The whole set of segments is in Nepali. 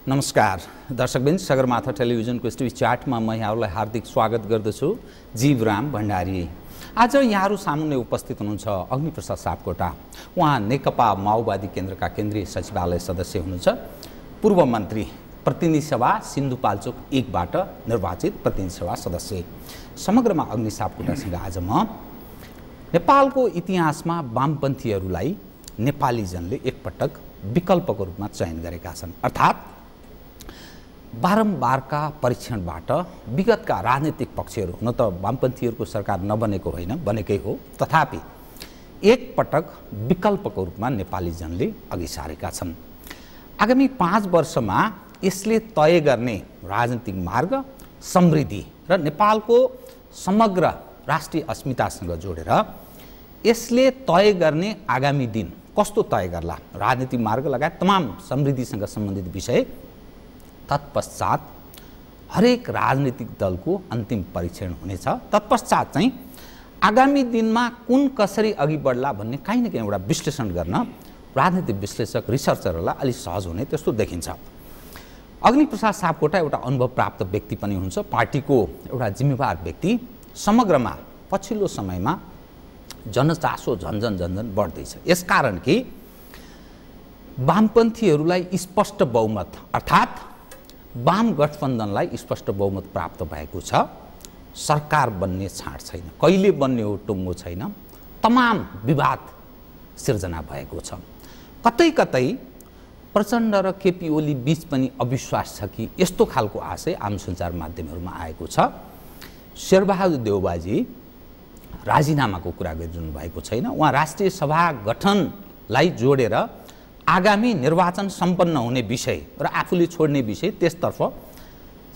नमस्कार दर्शकबिन्द, सगरमाथा टेलिभिजनको टिभी च्याटमा म यहाँहरूलाई हार्दिक स्वागत गर्दछु। जीवराम भण्डारी आज यहाँहरू सामुन्ने उपस्थित हुनुहुन्छ अग्निप्रसाद सापकोटा। उहाँ नेकपा माओवादी केन्द्रका केन्द्रीय सचिवालय सदस्य हुनुहुन्छ, पूर्व मन्त्री, प्रतिनिधि सभा सिन्धुपाल्चोक 1 बाट निर्वाचित प्रतिनिधि सभा सदस्य। समग्रमा अग्नि सापकोटासँग आज म नेपालको इतिहासमा वामपन्थीहरूलाई नेपालीजनले एकपटक विकल्पको रूपमा चयन गरेका छन्, अर्थात् बारम्बारका परीक्षणबाट विगतका राजनीतिक पक्षहरू, हुन त वामपन्थीहरूको सरकार नबनेको होइन, बनेकै हो, तथापि एकपटक विकल्पको रूपमा नेपाली जनले अघि सारेका छन्। आगामी 5 वर्षमा यसले तय गर्ने राजनीतिक मार्ग, समृद्धि र नेपालको समग्र राष्ट्रिय अस्मितासँग जोडेर यसले तय गर्ने आगामी दिन कस्तो तय गर्ला, राजनीतिक मार्ग लगायत तमाम समृद्धिसँग सम्बन्धित विषय तत्पश्चात हरेक राजनीतिक दलको अन्तिम परीक्षण हुनेछ। तत्पश्चात चाहिँ आगामी दिनमा कुन कसरी अघि बढ्ला भन्ने काहीँ न काहीँ एउटा विश्लेषण गर्न राजनीतिक विश्लेषक, रिसर्चरहरूलाई अलि सहज हुने त्यस्तो देखिन्छ। अग्निप्रसाद सापकोटा एउटा अनुभव प्राप्त व्यक्ति पनि हुन्छ, पार्टीको एउटा जिम्मेवार व्यक्ति। समग्रमा पछिल्लो समयमा जनचासो झन्झन बढ्दैछ, यसकारण कि वामपन्थीहरूलाई स्पष्ट बहुमत अर्थात् वाम गठबन्धनलाई स्पष्ट बहुमत प्राप्त भएको छ। सरकार बन्ने छाँट छैन, कहिले बन्ने हो टुङ्गो छैन, तमाम विवाद सिर्जना भएको छ। कतै कतै प्रचण्ड र केपी ओली बीच पनि अविश्वास छ कि यस्तो खालको आशय आम सञ्चार माध्यमहरूमा आएको छ। शेरबहादुर देउवाजी राजीनामाको कुरा गरिरहनु भएको छैन, उहाँ राष्ट्रिय सभा गठनलाई जोडेर आगामी निर्वाचन सम्पन्न हुने विषय र आफूले छोड्ने विषय त्यसतर्फ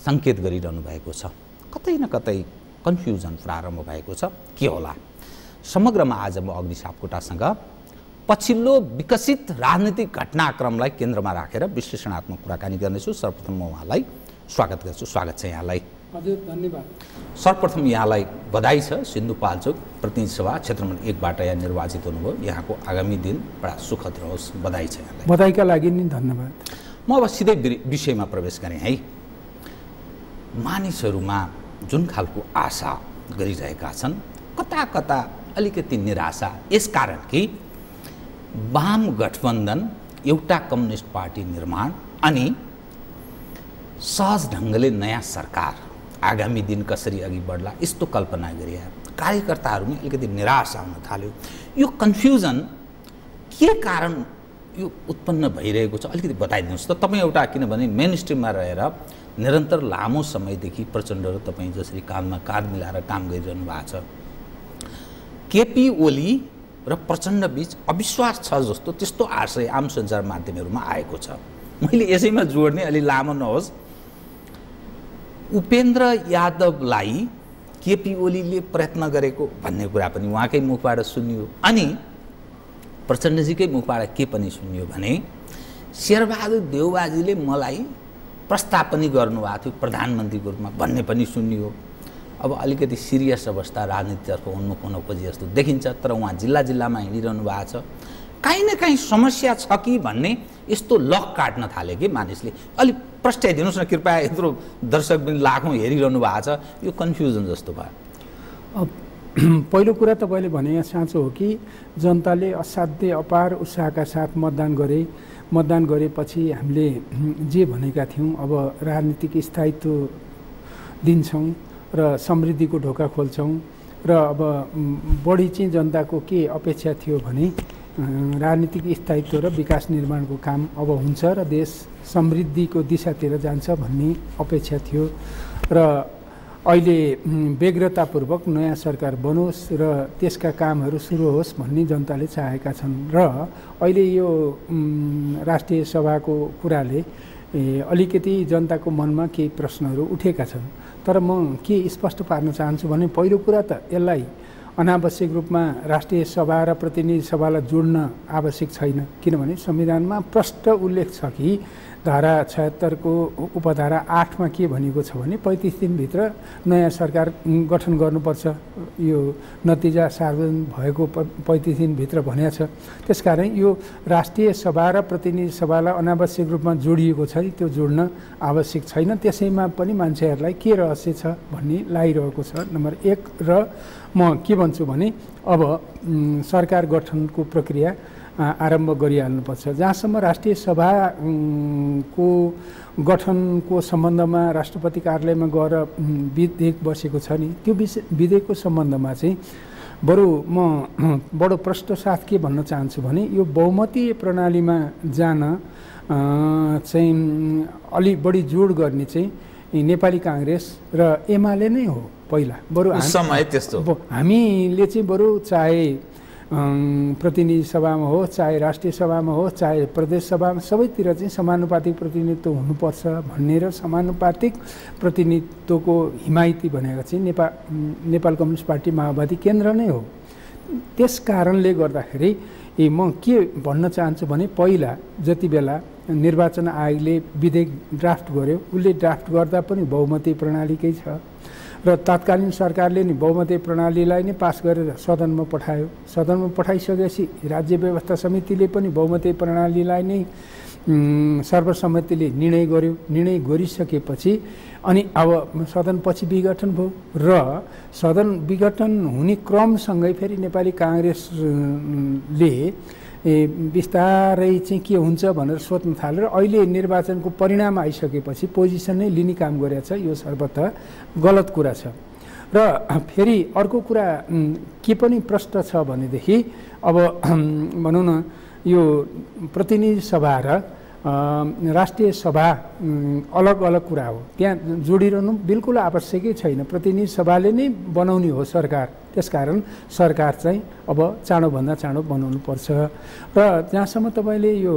सङ्केत गरिरहनु भएको छ। कतै न कतै कन्फ्युजन प्रारम्भ भएको छ, के होला? समग्रमा आज म अग्नि सापकोटासँग पछिल्लो विकसित राजनीतिक घटनाक्रमलाई केन्द्रमा राखेर विश्लेषणात्मक कुराकानी गर्नेछु। सर्वप्रथम म उहाँलाई स्वागत गर्छु। स्वागत छ यहाँलाई। हजुर, धन्यवाद। सर्वप्रथम यहाँलाई बधाई छ, सिन्धुपाल्चोक प्रतिनिधि सभा क्षेत्रमण्डल 1 बाट यहाँ निर्वाचित हुनुभयो। यहाँको आगामी दिन बडा सुखद रहोस्, बधाई छ यहाँलाई। बधाईका लागि नि धन्यवाद। म अब सिधै विषयमा प्रवेश गरेँ है। मानिसहरूमा जुन खालको आशा गरिरहेका छन्, कता कता अलिकति निराशा, यसकारण कि वाम गठबन्धन एउटा कम्युनिस्ट पार्टी निर्माण अनि सहज ढङ्गले नयाँ सरकार आगामी दिन कसरी अघि बढ्ला यस्तो कल्पना गरिए कार्यकर्ताहरूमा अलिकति निराश आउन थाल्यो। यो कन्फ्युजन के कारण यो उत्पन्न भइरहेको छ अलिकति बताइदिनुहोस् त। तपाईँ एउटा, किनभने मेन स्ट्रिममा रहेर निरन्तर लामो समयदेखि प्रचण्ड र तपाईँ जसरी काँधमा काँध मिलाएर काम गरिरहनु भएको छ, केपी ओली र प्रचण्ड बीच अविश्वास छ जस्तो त्यस्तो आशय आम सञ्चार माध्यमहरूमा आएको छ। मैले यसैमा जोड्ने, अलि लामो नहोस्, उपेन्द्र यादवलाई केपी ओलीले प्रयत्न गरेको भन्ने कुरा पनि उहाँकै मुखबाट सुनियो, अनि प्रचण्डजीकै मुखबाट के पनि सुनियो भने शेरबहादुर देउवाजीले मलाई प्रस्ताव पनि गर्नुभएको थियो प्रधानमन्त्रीको रूपमा भन्ने पनि सुनियो। अब अलिकति सिरियस अवस्था राजनीतितर्फ उन्मुख हुन खोजे जस्तो देखिन्छ, तर उहाँ जिल्ला जिल्लामा हिँडिरहनु भएको छ। काहीँ न काहीँ समस्या छ कि भन्ने यस्तो लक काट्न थाले कि मानिसले। अलिक प्रस्ट्याइदिनुहोस् न कृपया, यत्रो दर्शक पनि लाखौँ हेरिरहनु भएको छ, यो कन्फ्युजन जस्तो भयो। पहिलो कुरा तपाईँले भने साँचो हो कि जनताले असाध्यै अपार उत्साहका साथ मतदान गरेपछि हामीले जे भनेका थियौँ, अब राजनीतिक स्थायित्व दिन्छौँ र समृद्धिको ढोका खोल्छौँ र अब बढी चाहिँ जनताको के अपेक्षा थियो भने राजनीतिक स्थायित्व र विकास निर्माणको काम अब हुन्छ र देश समृद्धिको दिशातिर जान्छ भन्ने अपेक्षा थियो र अहिले व्यग्रतापूर्वक नयाँ सरकार बनोस् र त्यसका कामहरू सुरु होस् भन्ने जनताले चाहेका छन्। र अहिले यो राष्ट्रिय सभाको कुराले अलिकति जनताको मनमा केही प्रश्नहरू उठेका छन्। तर म के स्पष्ट पार्न चाहन्छु भने पहिलो कुरा त यसलाई अनावश्यक रूपमा राष्ट्रिय सभा र प्रतिनिधि सभालाई जोड्न आवश्यक छैन, किनभने संविधानमा प्रष्ट उल्लेख छ कि धारा 76 को उपधारा 8 मा के भनेको छ भने 35 दिनभित्र नयाँ सरकार गठन गर्नुपर्छ। यो नतिजा सार्वजनिक भएको 35 दिनभित्र भनेको छ। त्यसकारण यो राष्ट्रिय सभा र प्रतिनिधि सभालाई अनावश्यक रूपमा जोडिएको छ, त्यो जोड्न आवश्यक छैन। त्यसैमा पनि मान्छेहरूलाई के रहस्य छ भन्ने लागिरहेको छ, नम्बर 1। र म के भन्छु भने अब सरकार गठनको प्रक्रिया आरम्भ गरिहाल्नुपर्छ। जहाँसम्म राष्ट्रिय सभाको गठनको सम्बन्धमा राष्ट्रपति कार्यालयमा गएर विधेयक बसेको छ नि, त्यो विधेयकको सम्बन्धमा चाहिँ बरु म बडो प्रष्ट साथ के भन्न चाहन्छु भने यो बहुमतीय प्रणालीमा जान चाहिँ अलि बढी जोड गर्ने चाहिँ नेपाली काङ्ग्रेस र एमाले नै हो पहिला। बरु हामीले चाहिँ बरु चाहे प्रतिनिधि सभामा हो, चाहे राष्ट्रिय सभामा हो, चाहे प्रदेश सभामा, सबैतिर चाहिँ समानुपातिक प्रतिनिधित्व हुनुपर्छ भन्ने र समानुपातिक प्रतिनिधित्वको हिमायती भनेको चाहिँ नेपाल कम्युनिस्ट पार्टी माओवादी केन्द्र नै हो। त्यस कारणले गर्दाखेरि म के भन्न चाहन्छु भने पहिला जति बेला निर्वाचन आयोगले विधेयक ड्राफ्ट गर्यो, उसले ड्राफ्ट गर्दा पनि बहुमतीय प्रणालीकै छ र तत्कालीन सरकारले नि बहुमतीय प्रणालीलाई नै पास गरेर सदनमा पठायो। सदनमा पठाइसकेपछि राज्य व्यवस्था समितिले पनि बहुमतीय प्रणालीलाई नै सर्वसम्मतिले निर्णय गर्यो। निर्णय गरिसकेपछि अनि अब सदन पछि विघटन भयो र सदन विघटन हुने क्रमसँगै फेरि नेपाली काङ्ग्रेसले बिस्तारै चाहिँ के हुन्छ भनेर सोध्न थालेर अहिले निर्वाचनको परिणाम आइसकेपछि पोजिसन नै लिने काम गरेको छ। यो सर्वथा गलत कुरा छ। र फेरि अर्को कुरा के पनि प्रष्ट छ भनेदेखि अब भनौँ न यो प्रतिनिधि सभा र राष्ट्रिय सभा अलग अलग कुरा हो, त्यहाँ जोडिरहनु बिल्कुल आवश्यकै छैन। प्रतिनिधि सभाले नै बनाउने हो सरकार, त्यसकारण सरकार चाहिँ अब चाँडोभन्दा चाँडो बनाउनु पर्छ। र जहाँसम्म तपाईँले यो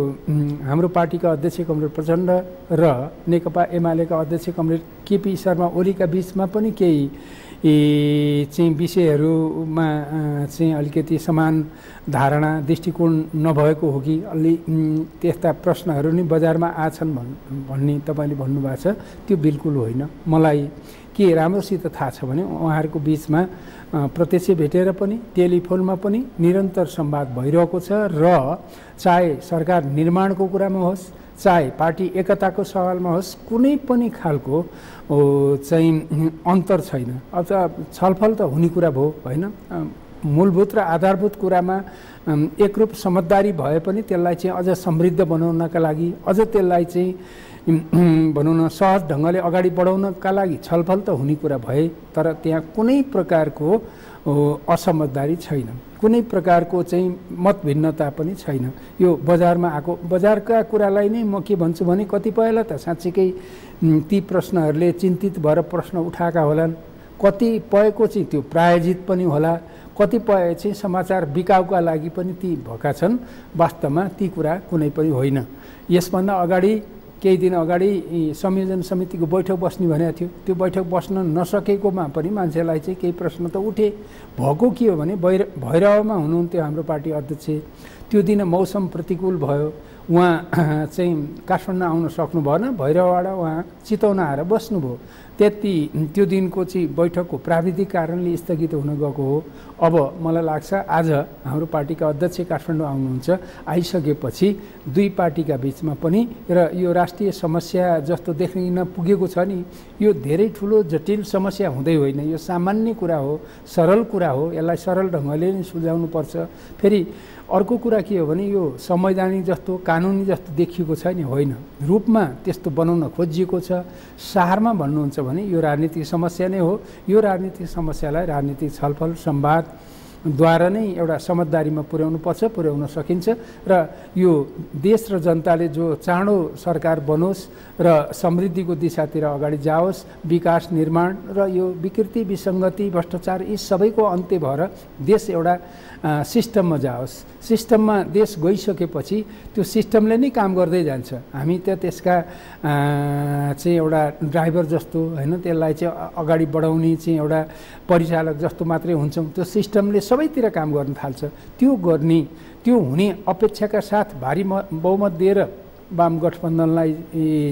हाम्रो पार्टीका अध्यक्ष कमरेड प्रचण्ड र नेकपा एमालेका अध्यक्ष कमरेड केपी शर्मा ओलीका बिचमा पनि केही चाहिँ विषयहरूमा चाहिँ अलिकति समान धारणा दृष्टिकोण नभएको हो कि अलि त्यस्ता प्रश्नहरू नै बजारमा आछन् भन्ने तपाईँले भन्नुभएको छ, त्यो बिल्कुल होइन। मलाई के राम्रोसित थाहा छ भने उहाँहरूको बिचमा प्रत्यक्ष भेटेर पनि टेलिफोनमा पनि निरन्तर संवाद भइरहेको छ र चाहे सरकार निर्माणको कुरामा होस्, चाहे पार्टी एकताको सवालमा होस्, कुनै पनि खालको चाहिँ अन्तर छैन। अब त छलफल त हुने कुरा भयो होइन, मूलभूत र आधारभूत कुरामा एकरूप समझदारी भए पनि त्यसलाई चाहिँ अझ समृद्ध बनाउनका लागि, अझ त्यसलाई चाहिँ भनौँ न सहज ढङ्गले अगाडि बढाउनका लागि छलफल त हुने कुरा भए, तर त्यहाँ कुनै प्रकारको असमझदारी छैन, कुनै प्रकारको चाहिँ मतभिन्नता पनि छैन। यो बजारमा आएको बजारका कुरालाई नै म के भन्छु भने कतिपयलाई त साँच्चीकै ती प्रश्नहरूले चिन्तित भएर प्रश्न उठाएका होलान्, कतिपयको चाहिँ त्यो प्रायोजित पनि होला, कतिपय चाहिँ समाचार बिकाउका लागि पनि ती भएका छन्। वास्तवमा ती कुरा कुनै पनि होइन। यसभन्दा अगाडि केही दिन अगाडि संयोजन समितिको बैठक बस्ने भनेको थियो, त्यो बैठक बस्न नसकेकोमा पनि मान्छेलाई चाहिँ केही प्रश्न त उठे। भएको के हो भने भैरवमा हुनुहुन्थ्यो हाम्रो पार्टी अध्यक्ष, त्यो दिन मौसम प्रतिकूल भयो, उहाँ चाहिँ काठमाडौँ आउन सक्नु भएन, भैरवबाट उहाँ चितवन आएर बस्नुभयो। त्यो दिनको चाहिँ बैठकको प्राविधिक कारणले स्थगित हुन गएको हो। अब मलाई लाग्छ आज हाम्रो पार्टीका अध्यक्ष काठमाडौँ आउनुहुन्छ, आइसकेपछि दुई पार्टीका बिचमा पनि र यो राष्ट्रिय समस्या जस्तो देखिन पुगेको छ नि, यो धेरै ठुलो जटिल समस्या हुँदै होइन, यो सामान्य कुरा हो, सरल कुरा हो, यसलाई सरल ढङ्गले नै सुल्झाउनुपर्छ। फेरि अर्को कुरा के हो भने यो संवैधानिक जस्तो कानुनी जस्तो देखिएको छ नि, होइन, रूपमा त्यस्तो बनाउन खोजिएको छ। सारमा भन्नुहुन्छ भने यो राजनीतिक समस्या नै हो। यो राजनीतिक समस्यालाई राजनीतिक छलफल संवादद्वारा नै एउटा समझदारीमा पुर्याउनुपर्छ, पुर्याउन सकिन्छ। र यो देश र जनताले जो चाँडो सरकार बनोस् र समृद्धिको दिशातिर अगाडि जाओस्, विकास निर्माण र यो विकृति विसङ्गति भ्रष्टाचार यी सबैको अन्त्य भएर देश एउटा सिस्टममा जाओस्। सिस्टममा देश गइसकेपछि त्यो सिस्टमले नै काम गर्दै जान्छ। हामी त त्यसका चाहिँ एउटा ड्राइभर जस्तो होइन, त्यसलाई चाहिँ अगाडि बढाउने चाहिँ एउटा परिचालक जस्तो मात्रै हुन्छौँ। त्यो सिस्टमले सबैतिर काम गर्न थाल्छ। त्यो हुने अपेक्षाका साथ भारी बहुमत दिएर वाम गठबन्धनलाई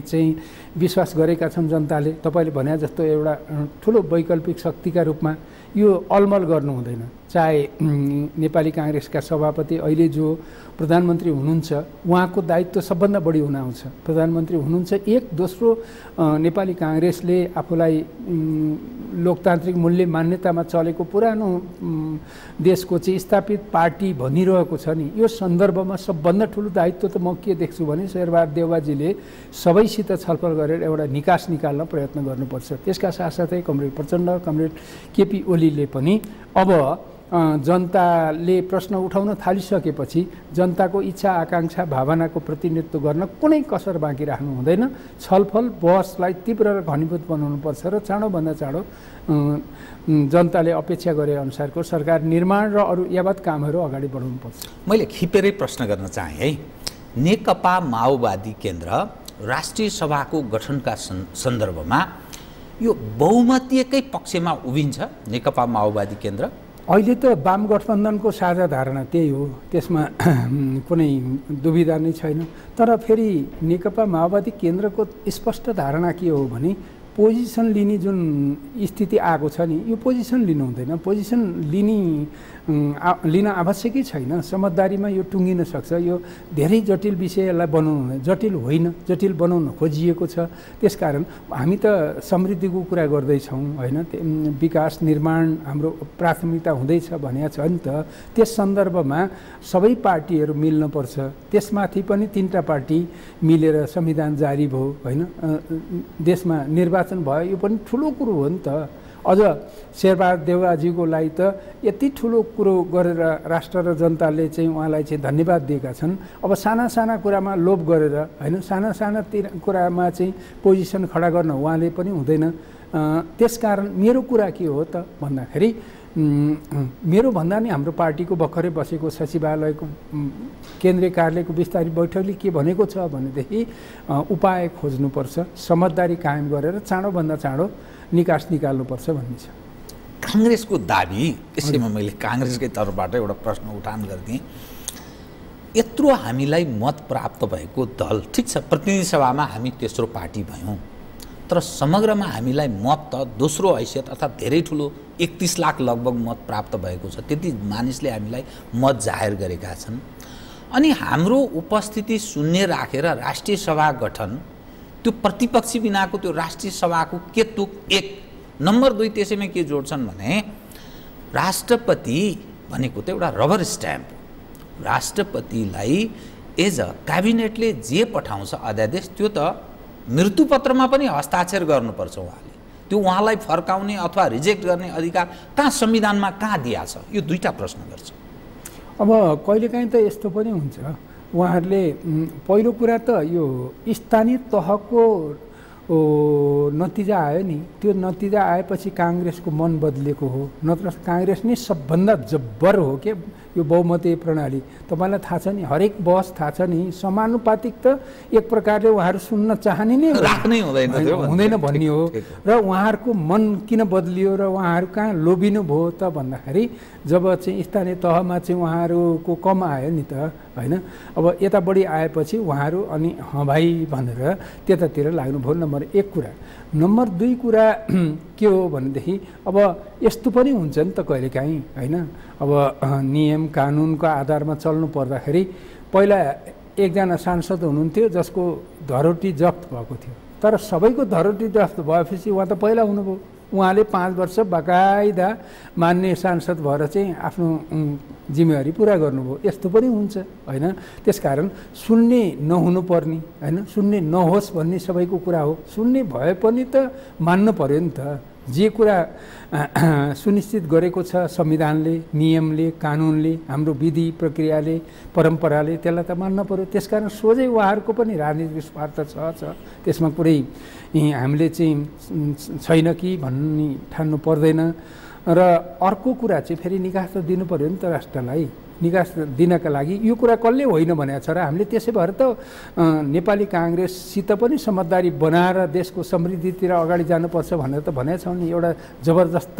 चाहिँ विश्वास गरेका छन् जनताले। तपाईँले भने जस्तो एउटा ठुलो वैकल्पिक शक्तिका रूपमा यो अलमल गर्नु हुँदैन। चाहे नेपाली काङ्ग्रेसका सभापति अहिले जो प्रधानमन्त्री हुनुहुन्छ उहाँको दायित्व सबभन्दा बढी हुन आउँछ। प्रधानमन्त्री हुनुहुन्छ एक, दोस्रो नेपाली काङ्ग्रेसले आफूलाई लोकतान्त्रिक मूल्य मान्यतामा चलेको पुरानो देशको चाहिँ स्थापित पार्टी भनिरहेको छ नि, यो सन्दर्भमा सबभन्दा ठुलो दायित्व त म के देख्छु भने शेरबहादुर देउवाजीले सबैसित छलफल गरेर एउटा निकास निकाल्न प्रयत्न गर्नुपर्छ। त्यसका साथसाथै कमरेड प्रचण्ड, कमरेड केपी ओलीले पनि अब जनताले प्रश्न उठाउन थालिसकेपछि जनताको इच्छा आकाङ्क्षा भावनाको प्रतिनिधित्व गर्न कुनै कसर बाँकी राख्नु हुँदैन। छलफल बहसलाई तीव्र र घनीभूत बनाउनुपर्छ र चाँडोभन्दा चाँडो जनताले अपेक्षा गरे अनुसारको सरकार निर्माण र अरू यावत कामहरू अगाडि बढाउनुपर्छ। मैले खिपेरै प्रश्न गर्न चाहेँ है। नेकपा माओवादी केन्द्र राष्ट्रिय सभाको गठनका सन्दर्भमा यो बहुमतीयकै पक्षमा उभिन्छ नेकपा माओवादी केन्द्र? अहिले त वाम गठबन्धनको साझा धारणा त्यही हो, त्यसमा कुनै दुविधा नै छैन। तर फेरि नेकपा माओवादी केन्द्रको स्पष्ट धारणा के हो भने पोजिसन लिने जुन स्थिति आएको छ नि, यो पोजिसन लिनु हुँदैन। पोजिसन लिन आवश्यकै छैन। समझदारीमा यो टुङ्गिन सक्छ। यो धेरै जटिल विषयलाई बनाउनु हुँदैन। जटिल होइन, जटिल बनाउन खोजिएको छ। त्यसकारण हामी त समृद्धिको कुरा गर्दैछौँ होइन, विकास निर्माण हाम्रो प्राथमिकता हुँदैछ भनेको छ नि त। त्यस सन्दर्भमा सबै पार्टीहरू मिल्नुपर्छ। त्यसमाथि पनि 3टा पार्टी मिलेर संविधान जारी भयो होइन, देशमा निर्वाचन भयो, यो पनि ठुलो कुरो हो नि त। अझ शेरबहादुर देउवाजीको लागि त यति ठुलो कुरो गरेर राष्ट्र र जनताले चाहिँ उहाँलाई चाहिँ धन्यवाद दिएका छन्। अब साना साना कुरामा लोभ गरेर होइन, साना साना कुरामा चाहिँ पोजिसन खडा गर्न उहाँले पनि हुँदैन। त्यसकारण मेरो कुरा के हो त भन्दाखेरि मेरो भन्दा नि हाम्रो पार्टीको भर्खरै बसेको सचिवालयको केन्द्रीय कार्यालयको विस्तारित बैठकले के भनेको छ भनेदेखि उपाय खोज्नुपर्छ, समझदारी कायम गरेर चाँडोभन्दा चाँडो निकास निकाल्नुपर्छ भन्ने छ। काङ्ग्रेसको दाबी, यसैमा मैले काङ्ग्रेसकै तर्फबाट एउटा प्रश्न उठान गरिदिएँ। यत्रो हामीलाई मत प्राप्त भएको दल, ठिक छ प्रतिनिधि सभामा हामी तेस्रो पार्टी भयौँ, तर समग्रमा हामीलाई मत त दोस्रो हैसियत अर्थात् धेरै ठुलो 31 लाख लगभग मत प्राप्त भएको छ। त्यति मानिसले हामीलाई मत जाहेर गरेका छन्। अनि हाम्रो उपस्थिति शून्य राखेर राष्ट्रिय सभा गठन, त्यो प्रतिपक्षी बिनाको त्यो राष्ट्रिय सभाको के तुक 1। नम्बर 2 त्यसैमा के जोड्छन् भने राष्ट्रपति भनेको त एउटा रबर स्ट्याम्प। राष्ट्रपतिलाई एज अ क्याबिनेटले जे पठाउँछ अध्यादेश त्यो त मृत्युपत्रमा पनि हस्ताक्षर गर्नुपर्छ उहाँले। त्यो उहाँलाई फर्काउने अथवा रिजेक्ट गर्ने अधिकार कहाँ संविधानमा कहाँ दिएको छ? यो 2टा प्रश्न गर्छ। अब कहिलेकाहीँ त यस्तो पनि हुन्छ, उहाँहरूले पहिलो कुरा त यो स्थानीय तहको नतिजा आयो नि, त्यो नतिजा आएपछि काङ्ग्रेसको मन बदलेको हो। नत्र काङ्ग्रेस नै सबभन्दा जब्बर हो के यो बहुमतीय प्रणाली। तपाईँलाई थाहा छ नि, हरेक बहस थाहा छ नि, समानुपातिक त एक प्रकारले उहाँहरू सुन्न चाहने नै हुँदैन भन्ने हो। र उहाँहरूको मन किन बदलियो र उहाँहरू कहाँ लोभिनु भयो त भन्दाखेरि जब चाहिँ स्थानीय तहमा चाहिँ उहाँहरूको कम आयो नि त होइन, अब यता बढी आएपछि उहाँहरू अनि भाइ भनेर त्यतातिर लाग्नुभयो। नम्बर 1 कुरा। नम्बर 2 कुरा के हो भनेदेखि अब यस्तो पनि हुन्छ नि त कहिलेकाहीँ होइन, अब नियम कानुनको आधारमा चल्नु पर्दाखेरि पहिला एकजना सांसद हुनुहुन्थ्यो जसको धरोटी जफ्त भएको थियो, तर सबैको धरोटी जफ्त भएपछि उहाँ त पहिला हुनुभयो। उहाँले 5 वर्ष बाकायदा मान्य सांसद भएर चाहिँ आफ्नो जिम्मेवारी पुरा गर्नुभयो। यस्तो पनि हुन्छ होइन। त्यसकारण सुन्ने नहुनुपर्ने होइन, सुन्ने नहोस् भन्ने सबैको कुरा हो। सुन्ने भए पनि त मान्नु पर्यो नि त। जे कुरा सुनिश्चित गरेको छ संविधानले, नियमले, कानुनले, हाम्रो विधि प्रक्रियाले, परम्पराले, त्यसलाई त मान्न पर्यो। त्यसकारण सोझै उहाँहरूको पनि राजनीतिक स्वार्थ छ, त्यसमा पुरै हामीले चाहिँ छैन कि भन्ने ठान्नु पर्दैन। र अर्को कुरा चाहिँ फेरि निकास त दिनु पर्यो नि त राष्ट्रलाई। निकास दिनका लागि यो कुरा कसले होइन भनेको छ र हामीले त्यसै भएर त नेपाली काङ्ग्रेससित पनि समझदारी बनाएर देशको समृद्धितिर अगाडि जानुपर्छ भनेर त भनेका छौँ नि। एउटा जबरजस्त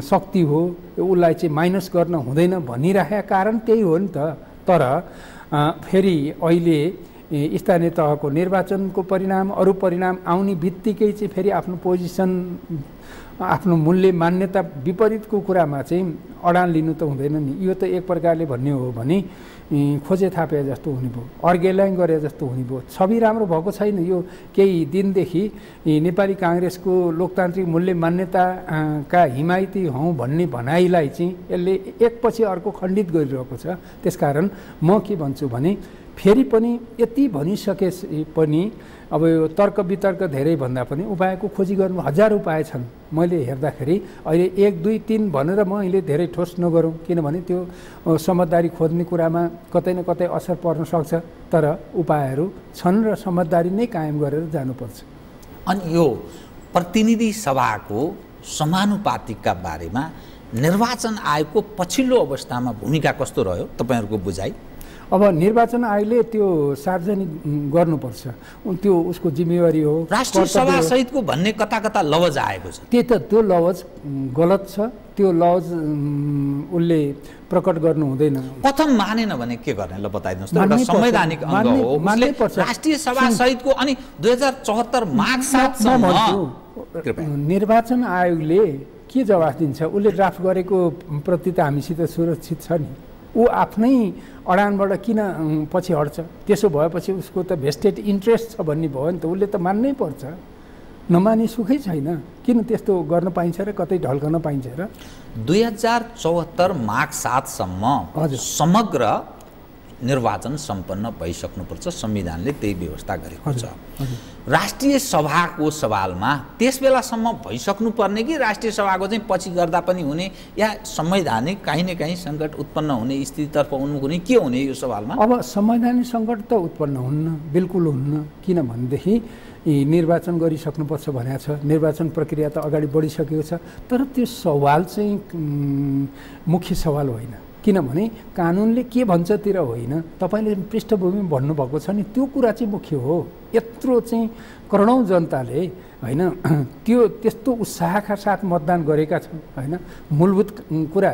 शक्ति हो, उसलाई चाहिँ माइनस गर्न हुँदैन भनिराखेका कारण त्यही हो नि त। तर फेरि अहिले स्थानीय तहको निर्वाचनको परिणाम, अरू परिणाम आउने बित्तिकै चाहिँ फेरि आफ्नो पोजिसन, आफ्नो मूल्य मान्यता विपरीतको कुरामा चाहिँ अडान लिनु त हुँदैन नि। यो त एक प्रकारले भन्ने हो भने खोजे थापे जस्तो हुने भयो, अर्गेलाइङ गरे जस्तो हुने भयो। छवि राम्रो भएको छैन। यो केही दिनदेखि नेपाली काङ्ग्रेसको लोकतान्त्रिक मूल्य मान्यताका हिमायती हौँ भन्ने भनाइलाई चाहिँ यसले एकपछि अर्को खण्डित गरिरहेको छ। त्यसकारण म के भन्छु भने फेरि पनि यति भनिसके पनि अब यो तर्क वितर्क धेरै भन्दा पनि उपायको खोजी गर्नु, हजार उपाय छन्। मैले हेर्दाखेरि अहिले 1, 2, 3 भनेर मैले धेरै ठोस नगरौँ, किनभने त्यो समझदारी खोज्ने कुरामा कतै न कतै असर पर्न सक्छ। तर उपायहरू छन् र समझदारी नै कायम गरेर जानुपर्छ। अनि यो प्रतिनिधि सभाको समानुपातिकका बारेमा निर्वाचन आयोगको पछिल्लो अवस्थामा भूमिका कस्तो रह्यो तपाईँहरूको बुझाइ? अब निर्वाचन आयोगले त्यो सार्वजनिक गर्नुपर्छ, त्यो उसको जिम्मेवारी हो। राष्ट्रिय सभा सहितको भन्ने कता कता लवज आएको छ। त्यो लवज गलत छ। त्यो लवज उसले प्रकट गर्नु हुँदैन। प्रथम मानेन भने के गर्ने ल बताइदिनुहोस् त। एउटा संवैधानिक अंग हो, उसले राष्ट्रिय सभा सहितको अनि 2074 माघ 7 सम्म निर्वाचन आयोगले के जवाफ दिन्छ? उसले ड्राफ्ट गरेको प्रति त हामीसित सुरक्षित छ नि। ऊ आफ्नै अडानबाट किन पछि हट्छ? त्यसो भएपछि उसको त भेस्टेड इन्ट्रेस्ट छ भन्ने भयो नि त। उसले त मान्नै पर्छ, नमानी सुखै छैन। किन त्यस्तो गर्न पाइन्छ र कतै ढल्कन पाइन्छ र? 2074 माघ 7 सम्म समग्र निर्वाचन सम्पन्न भइसक्नुपर्छ, संविधानले त्यही व्यवस्था गरेको छ। राष्ट्रिय सभाको सवालमा त्यस बेलासम्म भइसक्नुपर्ने कि राष्ट्रिय सभाको चाहिँ पछि गर्दा पनि हुने, या संवैधानिक कहीँ न कहीँ सङ्कट उत्पन्न हुने स्थितितर्फ हुने, के हुने यो सवालमा? अब संवैधानिक सङ्कट त उत्पन्न हुन्न, बिल्कुल हुन्न। किनभनेदेखि निर्वाचन गरिसक्नुपर्छ भनेको छ, निर्वाचन प्रक्रिया त अगाडि बढिसकेको छ। तर त्यो सवाल चाहिँ मुख्य सवाल होइन। किनभने कानुनले के भन्छतिर होइन, तपाईँले पृष्ठभूमि भन्नुभएको छ नि, त्यो कुरा चाहिँ मुख्य हो। यत्रो चाहिँ करोडौँ जनताले होइन त्यस्तो उत्साहका साथ मतदान गरेका छन् होइन, मूलभूत कुरा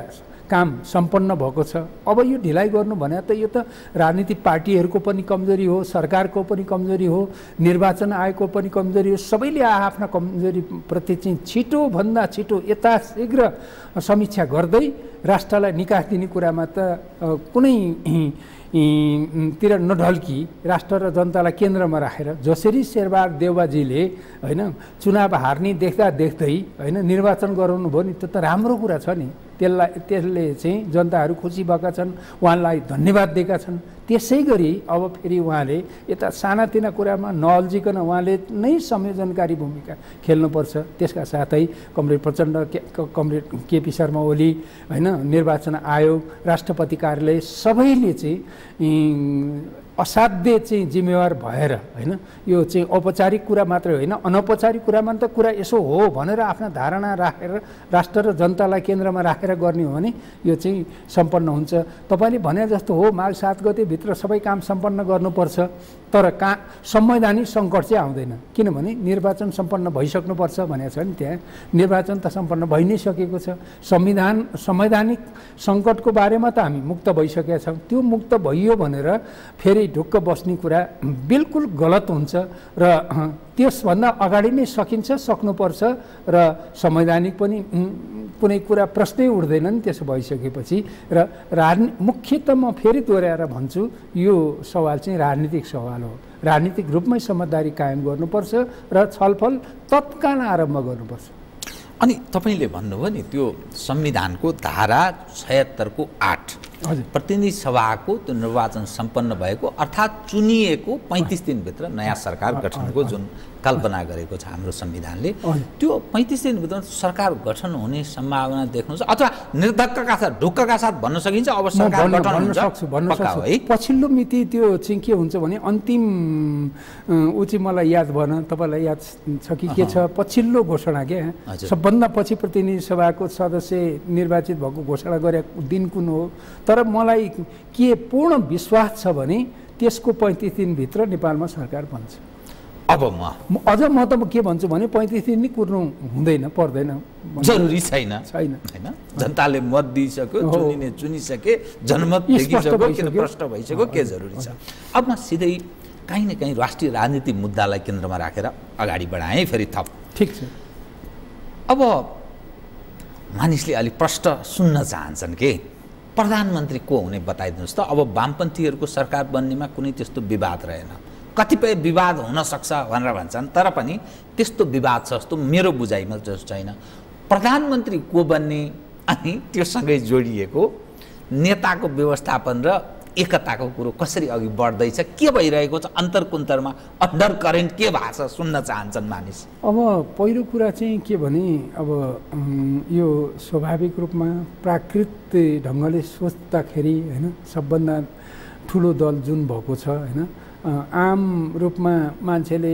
काम सम्पन्न भएको छ। अब यो ढिलाइ गर्नु भने त यो त राजनीतिक पार्टीहरूको पनि कमजोरी हो, सरकारको पनि कमजोरी हो, निर्वाचन आयोगको पनि कमजोरी हो। सबैले आफ्ना कमजोरीप्रति चाहिँ छिटोभन्दा छिटो यथाशीघ्र समीक्षा गर्दै राष्ट्रलाई निकास दिने कुरामा त कुनै तिर नढल्की राष्ट्र र जनतालाई केन्द्रमा राखेर जसरी शेरबहादुर देउवाजीले होइन चुनाव हार्ने देख्दै होइन निर्वाचन गराउनु भयो नि, त्यो त राम्रो कुरा छ नि। त्यसले चाहिँ जनताहरू खुसी भएका छन्, उहाँलाई धन्यवाद दिएका छन्। त्यसै गरी अब फेरि उहाँले यता सानातिना कुरामा नअल्झिकन उहाँले नै संयोजनकारी भूमिका खेल्नुपर्छ। त्यसका साथै कमरेड प्रचण्ड, कमरेड केपी शर्मा ओली होइन, निर्वाचन आयोग, राष्ट्रपति कार्यालय सबैले चाहिँ असाध्य चाहिँ जिम्मेवार भएर होइन, यो चाहिँ औपचारिक कुरा मात्रै होइन, अनौपचारिक कुरामा त कुरा यसो हो भनेर आफ्ना धारणा राखेर राष्ट्र र जनतालाई केन्द्रमा राखेर गर्ने हो भने यो चाहिँ सम्पन्न हुन्छ। तपाईँले भने जस्तो हो, माघ 7 गतेभित्र सबै काम सम्पन्न गर्नुपर्छ। तर संवैधानिक सङ्कट चाहिँ आउँदैन, किनभने निर्वाचन सम्पन्न भइसक्नुपर्छ भनेको छ नि। त्यहाँ निर्वाचन त सम्पन्न भइ नै सकेको छ। संवैधानिक सङ्कटको बारेमा त हामी मुक्त भइसकेका छौँ। त्यो मुक्त भइयो भनेर फेरि ढुक्क बस्ने कुरा बिल्कुल गलत हुन्छ र त्यसभन्दा अगाडि नै सक्नुपर्छ र संवैधानिक पनि कुनै कुरा प्रश्नै उठ्दैन नि त्यसो भइसकेपछि। र मुख्यतः म फेरि दोहोऱ्याएर भन्छु, यो सवाल चाहिँ राजनीतिक सवाल हो। राजनीतिक रूपमै समझदारी कायम गर्नुपर्छ र छलफल तत्काल आरम्भ गर्नुपर्छ। अनि तपाईँले भन्नुभयो नि त्यो संविधानको धारा 76 को 8 प्रतिनिधि सभाको त्यो निर्वाचन सम्पन्न भएको अर्थात् चुनिएको 35 दिनभित्र नयाँ सरकार गठनको जुन कल्पना गरेको छ हाम्रो संविधानले। त्यो 35 दिनभित्र सरकार गठन हुने सम्भावना देख्नुहुन्छ अथवा निर्धक्कका साथ ढुक्कका साथ भन्न सकिन्छ अब सरकार गठन हुन्छ भन्न सक्छु है। पछिल्लो मिति त्यो चाहिँ के हुन्छ भने अन्तिम ऊ चाहिँ मलाई याद भएन, तपाईँलाई याद छ कि के छ, पछिल्लो घोषणा क्या सबभन्दा पछि प्रतिनिधि सभाको सदस्य निर्वाचित भएको घोषणा गरेको दिन कुन हो। तर मलाई के पूर्ण विश्वास छ भने त्यसको 35 दिनभित्र नेपालमा सरकार बन्छ। अब अझ म त के भन्छु भने 35 दिन नै कुर्नु हुँदैन, पर्दैन, जरुरी छैन हैन। जनताले मत दिइसक्यो, चुनिने चुनिसके, जनमत देखिसक्यो, किन प्रश्न भइसक्यो, के जरुरी छ। अब म सिधै कहीँ न कहीँ राष्ट्रिय राजनीतिक मुद्दालाई केन्द्रमा राखेर अगाडि बढाएँ फेरि थप। ठिक छ। अब मानिसले अलि प्रश्न सुन्न चाहन्छन् के प्रधानमन्त्री को हुने बताइदिनुहोस् त। अब वामपन्थीहरूको सरकार बन्नेमा कुनै त्यस्तो विवाद रहेन, कतिपय विवाद हुन सक्छ भनेर भन्छन्, तर पनि त्यस्तो विवाद छ जस्तो मेरो बुझाइमा जस्तो छैन। प्रधानमन्त्री को बन्ने अनि त्योसँगै जोडिएको नेताको व्यवस्थापन र एकताको कुरो कसरी अघि बढ्दैछ, के भइरहेको छ अन्तर्कुन्तरमा, अन्डर करेन्ट के भएको छ सुन्न चाहन्छन् मानिस। अब पहिलो कुरा चाहिँ के भने अब यो स्वाभाविक रूपमा प्राकृत ढङ्गले सोच्दाखेरि होइन सबभन्दा ठुलो दल जुन भएको छ होइन, आम रूपमा मान्छेले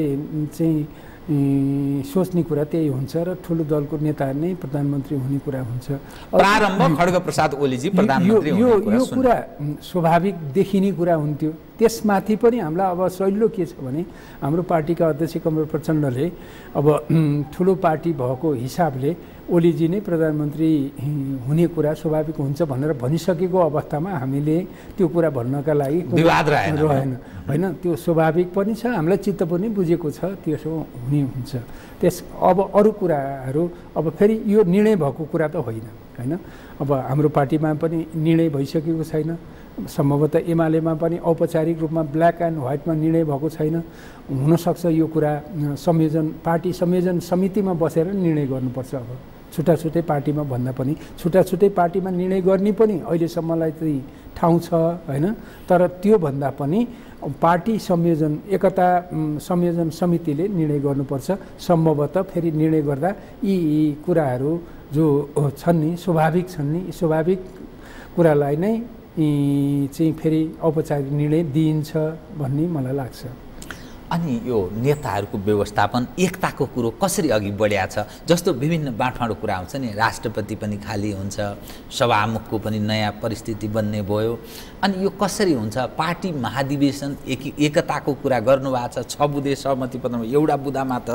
चाहिँ सोच्ने कुरा त्यही हुन्छ र ठुलो दलको नेता नै प्रधानमन्त्री हुने कुरा हुन्छ। प्रारम्भ खड्गप्रसाद ओलीजी प्रधानमन्त्री यो कुरा स्वाभाविक देखिने कुरा हुन्थ्यो। त्यसमाथि पनि हामीलाई अब सहिलो के छ भने हाम्रो पार्टीका अध्यक्ष कमरेड प्रचण्डले अब ठुलो पार्टी भएको हिसाबले ओलीजी नै प्रधानमन्त्री हुने कुरा स्वाभाविक हुन्छ भनेर भनिसकेको अवस्थामा हामीले त्यो कुरा भन्नका लागि विवाद रहेन होइन। त्यो स्वाभाविक पनि छ, हामीलाई चित्त पनि बुझेको छ त्यसो हुने हुन्छ। अब अरू कुराहरू अब फेरि यो निर्णय भएको कुरा त होइन होइन। अब हाम्रो पार्टीमा पनि निर्णय भइसकेको छैन, सम्भवतः एमालेमा पनि औपचारिक रूपमा ब्ल्याक एन्ड व्हाइटमा निर्णय भएको छैन। हुनसक्छ यो कुरा पार्टी संयोजन समितिमा बसेर निर्णय गर्नुपर्छ। अब छुट्टा पार्टीमा भन्दा पनि छुट्टा पार्टीमा निर्णय गर्ने पनि अहिलेसम्मलाई चाहिँ ठाउँ छ होइन। तर त्यो भन्दा पनि पार्टी संयोजन एकता संयोजन समितिले निर्णय गर्नुपर्छ। सम्भवतः फेरि निर्णय गर्दा यी कुराहरू जो छन् नि स्वाभाविक छन् नि, स्वाभाविक कुरालाई नै चाहिँ फेरि औपचारिक निर्णय दिइन्छ भन्ने मलाई लाग्छ। अनि यो नेताहरूको व्यवस्थापन एकताको कुरो कसरी अघि बढ्या छ, जस्तो विभिन्न बाँडफाँडको कुरा आउँछ नि, राष्ट्रपति पनि खाली हुन्छ, सभामुखको पनि नयाँ परिस्थिति बन्ने भयो, अनि यो कसरी हुन्छ। पार्टी महाधिवेशन एकताको कुरा गर्नुभएको छ, 6 बुँदे सहमति पत्रमा एउटा बुँदामा त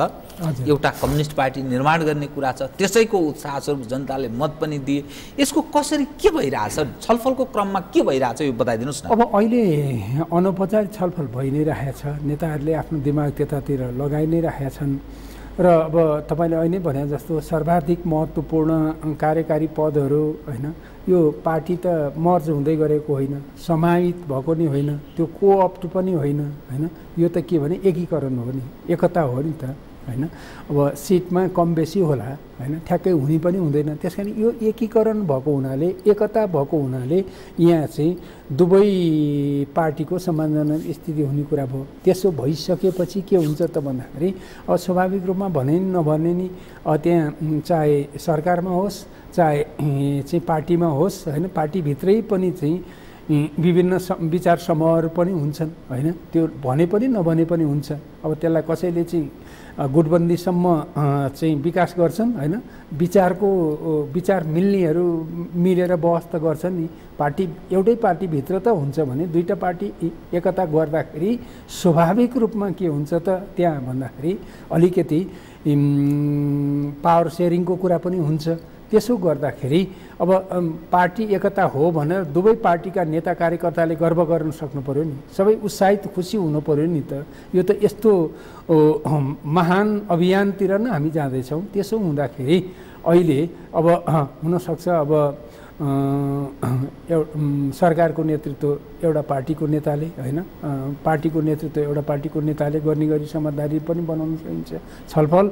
एउटा कम्युनिस्ट पार्टी निर्माण गर्ने कुरा छ, त्यसैको उत्साहस्वरूप जनताले मत पनि दिए। यसको कसरी के भइरहेछ, छलफलको क्रममा के भइरहेछ यो बताइदिनुहोस् न। अब अहिले अनौपचारिक छलफल भइ नै रहेछ, नेताहरूले आफ्नो दिमाग त्यतातिर लगाइ नै रहेका छन् र अब तपाईँले अहिले भने जस्तो सर्वाधिक महत्त्वपूर्ण कार्यकारी पदहरू होइन, यो पार्टी त मर्ज हुँदै गरेको होइन, समाहित भएको नि होइन, त्यो कोअप्ट पनि होइन होइन। यो त के भने एकीकरण हो नि, एकता हो नि त होइन। अब सिटमा कम बेसी होला होइन, ठ्याक्कै हुने पनि हुँदैन। त्यस कारण यो एकीकरण भएको हुनाले, एकता भएको हुनाले यहाँ चाहिँ दुवै पार्टीको सम्मानजनक स्थिति हुने कुरा भयो। त्यसो भइसकेपछि के हुन्छ त भन्दाखेरि अब स्वाभाविक रूपमा भने नि नभने नि त्यहाँ चाहे सरकारमा होस् चाहे चाहिँ पार्टीमा होस् होइन, पार्टीभित्रै पनि चाहिँ विभिन्न विचार समूहहरू पनि हुन्छन् होइन। त्यो भने पनि नभने पनि हुन्छ। अब त्यसलाई कसैले चाहिँ गुटबन्दीसम्म चाहिँ विकास गर्छन् होइन, विचार मिल्नेहरू मिलेर बहस त गर्छन् नि। पार्टी एउटै पार्टीभित्र त हुन्छ भने दुईवटा पार्टी एकता गर्दाखेरि स्वाभाविक रूपमा के हुन्छ त त्यहाँ भन्दाखेरि अलिकति पावर सेयरिङको कुरा पनि हुन्छ। त्यसो गर्दाखेरि अब पार्टी एकता हो भनेर दुवै पार्टीका नेता कार्यकर्ताले गर्व गर्न सक्नु पर्यो नि, सबै उत्साहित खुसी हुनु पर्यो नि त। यो त यस्तो महान अभियानतिर नै हामी जाँदैछौँ। त्यसो हुँदाखेरि अहिले अब हुनसक्छ अब सरकारको नेतृत्व एउटा पार्टीको नेताले होइन, पार्टीको नेतृत्व एउटा पार्टीको नेताले गर्ने गरी समझदारी पनि बनाउन सकिन्छ। छलफल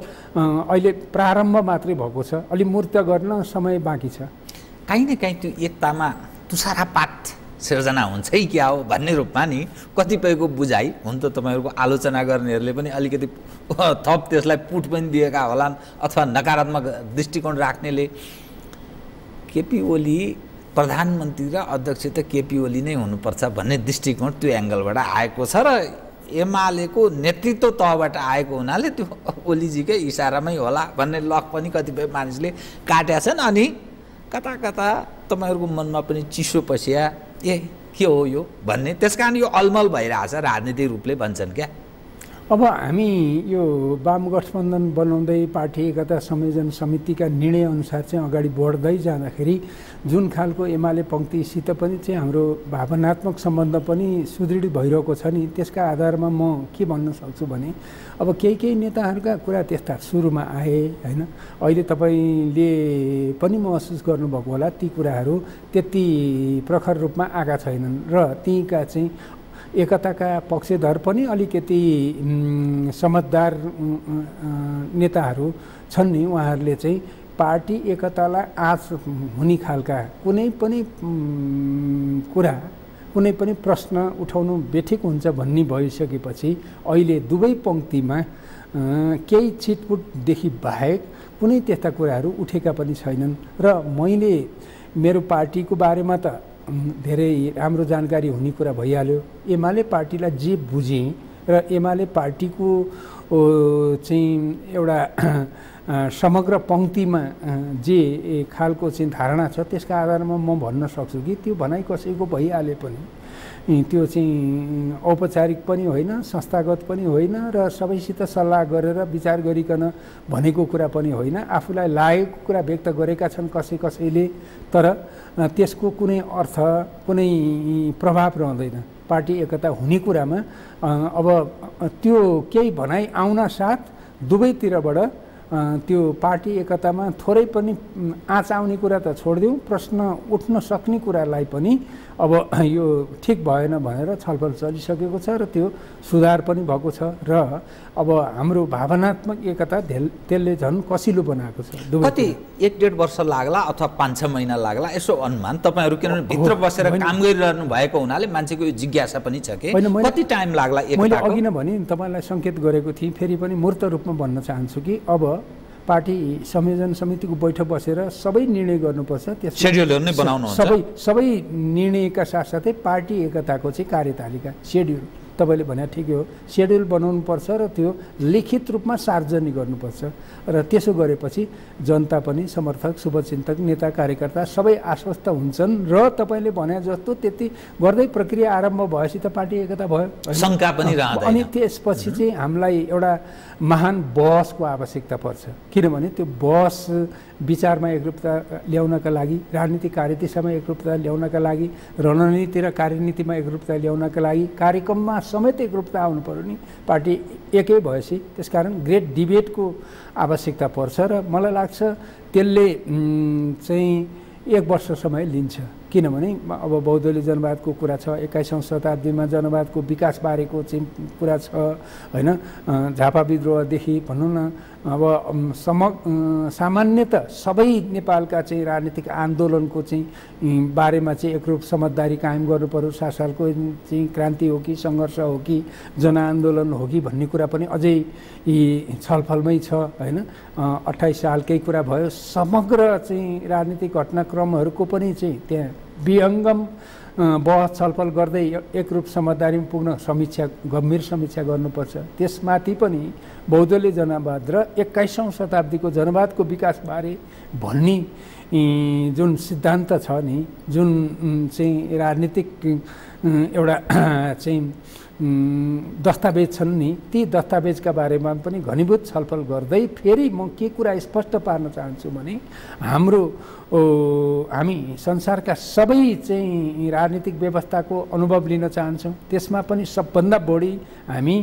अहिले प्रारम्भ मात्रै भएको छ, अलि मूर्त गर्न समय बाँकी छ। काहीँ न काहीँ त्यो एकतामा तुषारापात सिर्जना हुन्छ कि क्या हो भन्ने रूपमा नि कतिपयको बुझाइ हुन त तपाईँहरूको आलोचना गर्नेहरूले पनि अलिकति थप त्यसलाई पुट पनि दिएका होलान् अथवा नकारात्मक दृष्टिकोण राख्नेले केपी ओली प्रधानमन्त्री र अध्यक्ष त केपी ओली नै हुनुपर्छ भन्ने दृष्टिकोण त्यो एङ्गलबाट आएको छ र एमालेको नेतृत्व तहबाट आएको हुनाले त्यो ओलीजीकै इसारामै होला भन्ने लक पनि कतिपय मानिसले काटेका छन्। अनि कता कता तपाईँहरूको मनमा पनि चिसो पसिया के हो यो भन्ने, त्यसकारण यो अलमल भइरहेछ राजनीतिक रूपले भन्छन् क्या। अब हामी यो वाम गठबन्धन बनाउँदै पार्टी एकता संयोजन समितिका निर्णयअनुसार चाहिँ अगाडि बढ्दै जाँदाखेरि जुन खालको एमाले पङ्क्तिसित पनि चाहिँ हाम्रो भावनात्मक सम्बन्ध पनि सुदृढ भइरहेको छ नि, त्यसका आधारमा म के भन्न सक्छु भने अब केही नेताहरूका कुरा त्यस्ता सुरुमा आए होइन, अहिले तपाईँले पनि महसुस गर्नुभएको होला ती कुराहरू त्यति प्रखर रूपमा आएका छैनन् र तीका चाहिँ एकताका पक्षधर पनि अलिकति समझदार नेताहरू छन् नि, उहाँहरूले चाहिँ पार्टी एकतालाई आँच हुने खालका कुनै पनि कुरा कुनै पनि प्रश्न उठाउनु बेठिक हुन्छ भन्ने भइसकेपछि अहिले दुवै पङ्क्तिमा केही छिटपुटदेखि बाहेक कुनै त्यस्ता कुराहरू उठेका पनि छैनन्। र मैले मेरो पार्टीको बारेमा त धेरै राम्रो जानकारी हुने कुरा भइहाल्यो। एमाले पार्टीलाई जे बुझेँ र एमाले पार्टीको चाहिँ एउटा समग्र पङ्क्तिमा जे खालको चाहिँ धारणा छ त्यसका आधारमा म भन्न सक्छु कि त्यो भनाइ कसैको भइहाले पनि त्यो चाहिँ औपचारिक पनि होइन, संस्थागत पनि होइन र सबैसित सल्लाह गरेर विचार गरिकन भनेको कुरा पनि होइन। आफूलाई लागेको कुरा व्यक्त गरेका छन् कसैले, तर त्यसको कुनै अर्थ कुनै प्रभाव रहँदैन पार्टी एकता हुने कुरामा। अब त्यो केही भनाइ आउन साथ दुवैतिरबाट त्यो पार्टी एकतामा थोरै पनि आँच आउने कुरा त छोडिदिउँ, प्रश्न उठ्न सक्ने कुरालाई पनि अब यो ठिक भएन भनेर छलफल चलिसकेको छ र त्यो सुधार पनि भएको छ र अब हाम्रो भावनात्मक एकता त्यसले झन् कसिलो बनाएको छ। कति 1-1.5 वर्ष लाग्ला अथवा 5-6 महिना लाग्ला यसो अनुमान तपाईँहरू किनभने भित्र बसेर काम गरिरहनु भएको हुनाले मान्छेको यो जिज्ञासा पनि छ कि कति टाइम लाग्ला? मैले अघि नै भने तपाईँलाई सङ्केत गरेको थिएँ, फेरि पनि मूर्त रूपमा भन्न चाहन्छु कि अब पार्टी संयोजन समितिको बैठक बसेर सबै निर्णय गर्नुपर्छ, त्यस सेड्युलहरू नै बनाउनुहुन्छ। सबै निर्णयका साथसाथै पार्टी एकताको चाहिँ कार्यतालिका सेड्युल तपाईँले भने ठिकै हो, सेड्युल बनाउनुपर्छ र त्यो लिखित रूपमा सार्वजनिक गर्नुपर्छ र त्यसो गरेपछि जनता पनि समर्थक शुभचिन्तक नेता कार्यकर्ता सबै आश्वस्त हुन्छन् र तपाईँले भने जस्तो त्यति गर्दै प्रक्रिया आरम्भ भएपछि त पार्टी एकता भयो, शङ्का पनि रहँदैन। अनि त्यसपछि चाहिँ हामीलाई एउटा महान बहसको आवश्यकता पर्छ, किनभने त्यो बहस विचारमा एकरूपता ल्याउनका लागि, राजनीतिक कार्यदिशामा एकरूपता ल्याउनका लागि, रणनीति र कार्यनीतिमा एकरूपता ल्याउनका लागि, कार्यक्रममा समेत एकरूपता आउनु पर्यो नि पार्टी एकै भएपछि। त्यसकारण ग्रेट डिबेटको आवश्यकता पर्छ र मलाई लाग्छ त्यसले चाहिँ 1 वर्ष समय लिन्छ, किनभने अब बहुदलीय जनवादको कुरा छ, 21औं शताब्दीमा जनवादको विकासबारेको चाहिँ कुरा छ होइन, झापा विद्रोहदेखि भनौँ न अब सामान्यतः सबै नेपालका चाहिँ राजनीतिक आन्दोलनको चाहिँ बारेमा चाहिँ एकरूप समझदारी कायम गर्नुपर्यो। 7 सालको चाहिँ क्रान्ति हो कि सङ्घर्ष हो कि जनआन्दोलन हो कि भन्ने कुरा पनि अझै छलफलमै छ होइन। 28 सालकै कुरा भयो, समग्र चाहिँ राजनीतिक घटनाक्रमहरूको पनि चाहिँ त्यहाँ विहङ्गम बहस छलफल गर्दै एकरूप समझदारीमा पुग्न गम्भीर समीक्षा गर्नुपर्छ। त्यसमाथि पनि बहुदलीय जनवाद र 21औं शताब्दीको जनवादको विकासबारे भन्ने जुन सिद्धान्त छ नि, जुन चाहिँ राजनीतिक एउटा चाहिँ दस्तावेज छन् नि, ती दस्तावेजका बारेमा पनि घनीभूत छलफल गर्दै फेरि म के कुरा स्पष्ट पार्न चाहन्छु भने हामी संसारका सबै चाहिँ राजनीतिक व्यवस्थाको अनुभव लिन चाहन्छौँ, त्यसमा पनि सबभन्दा बढी हामी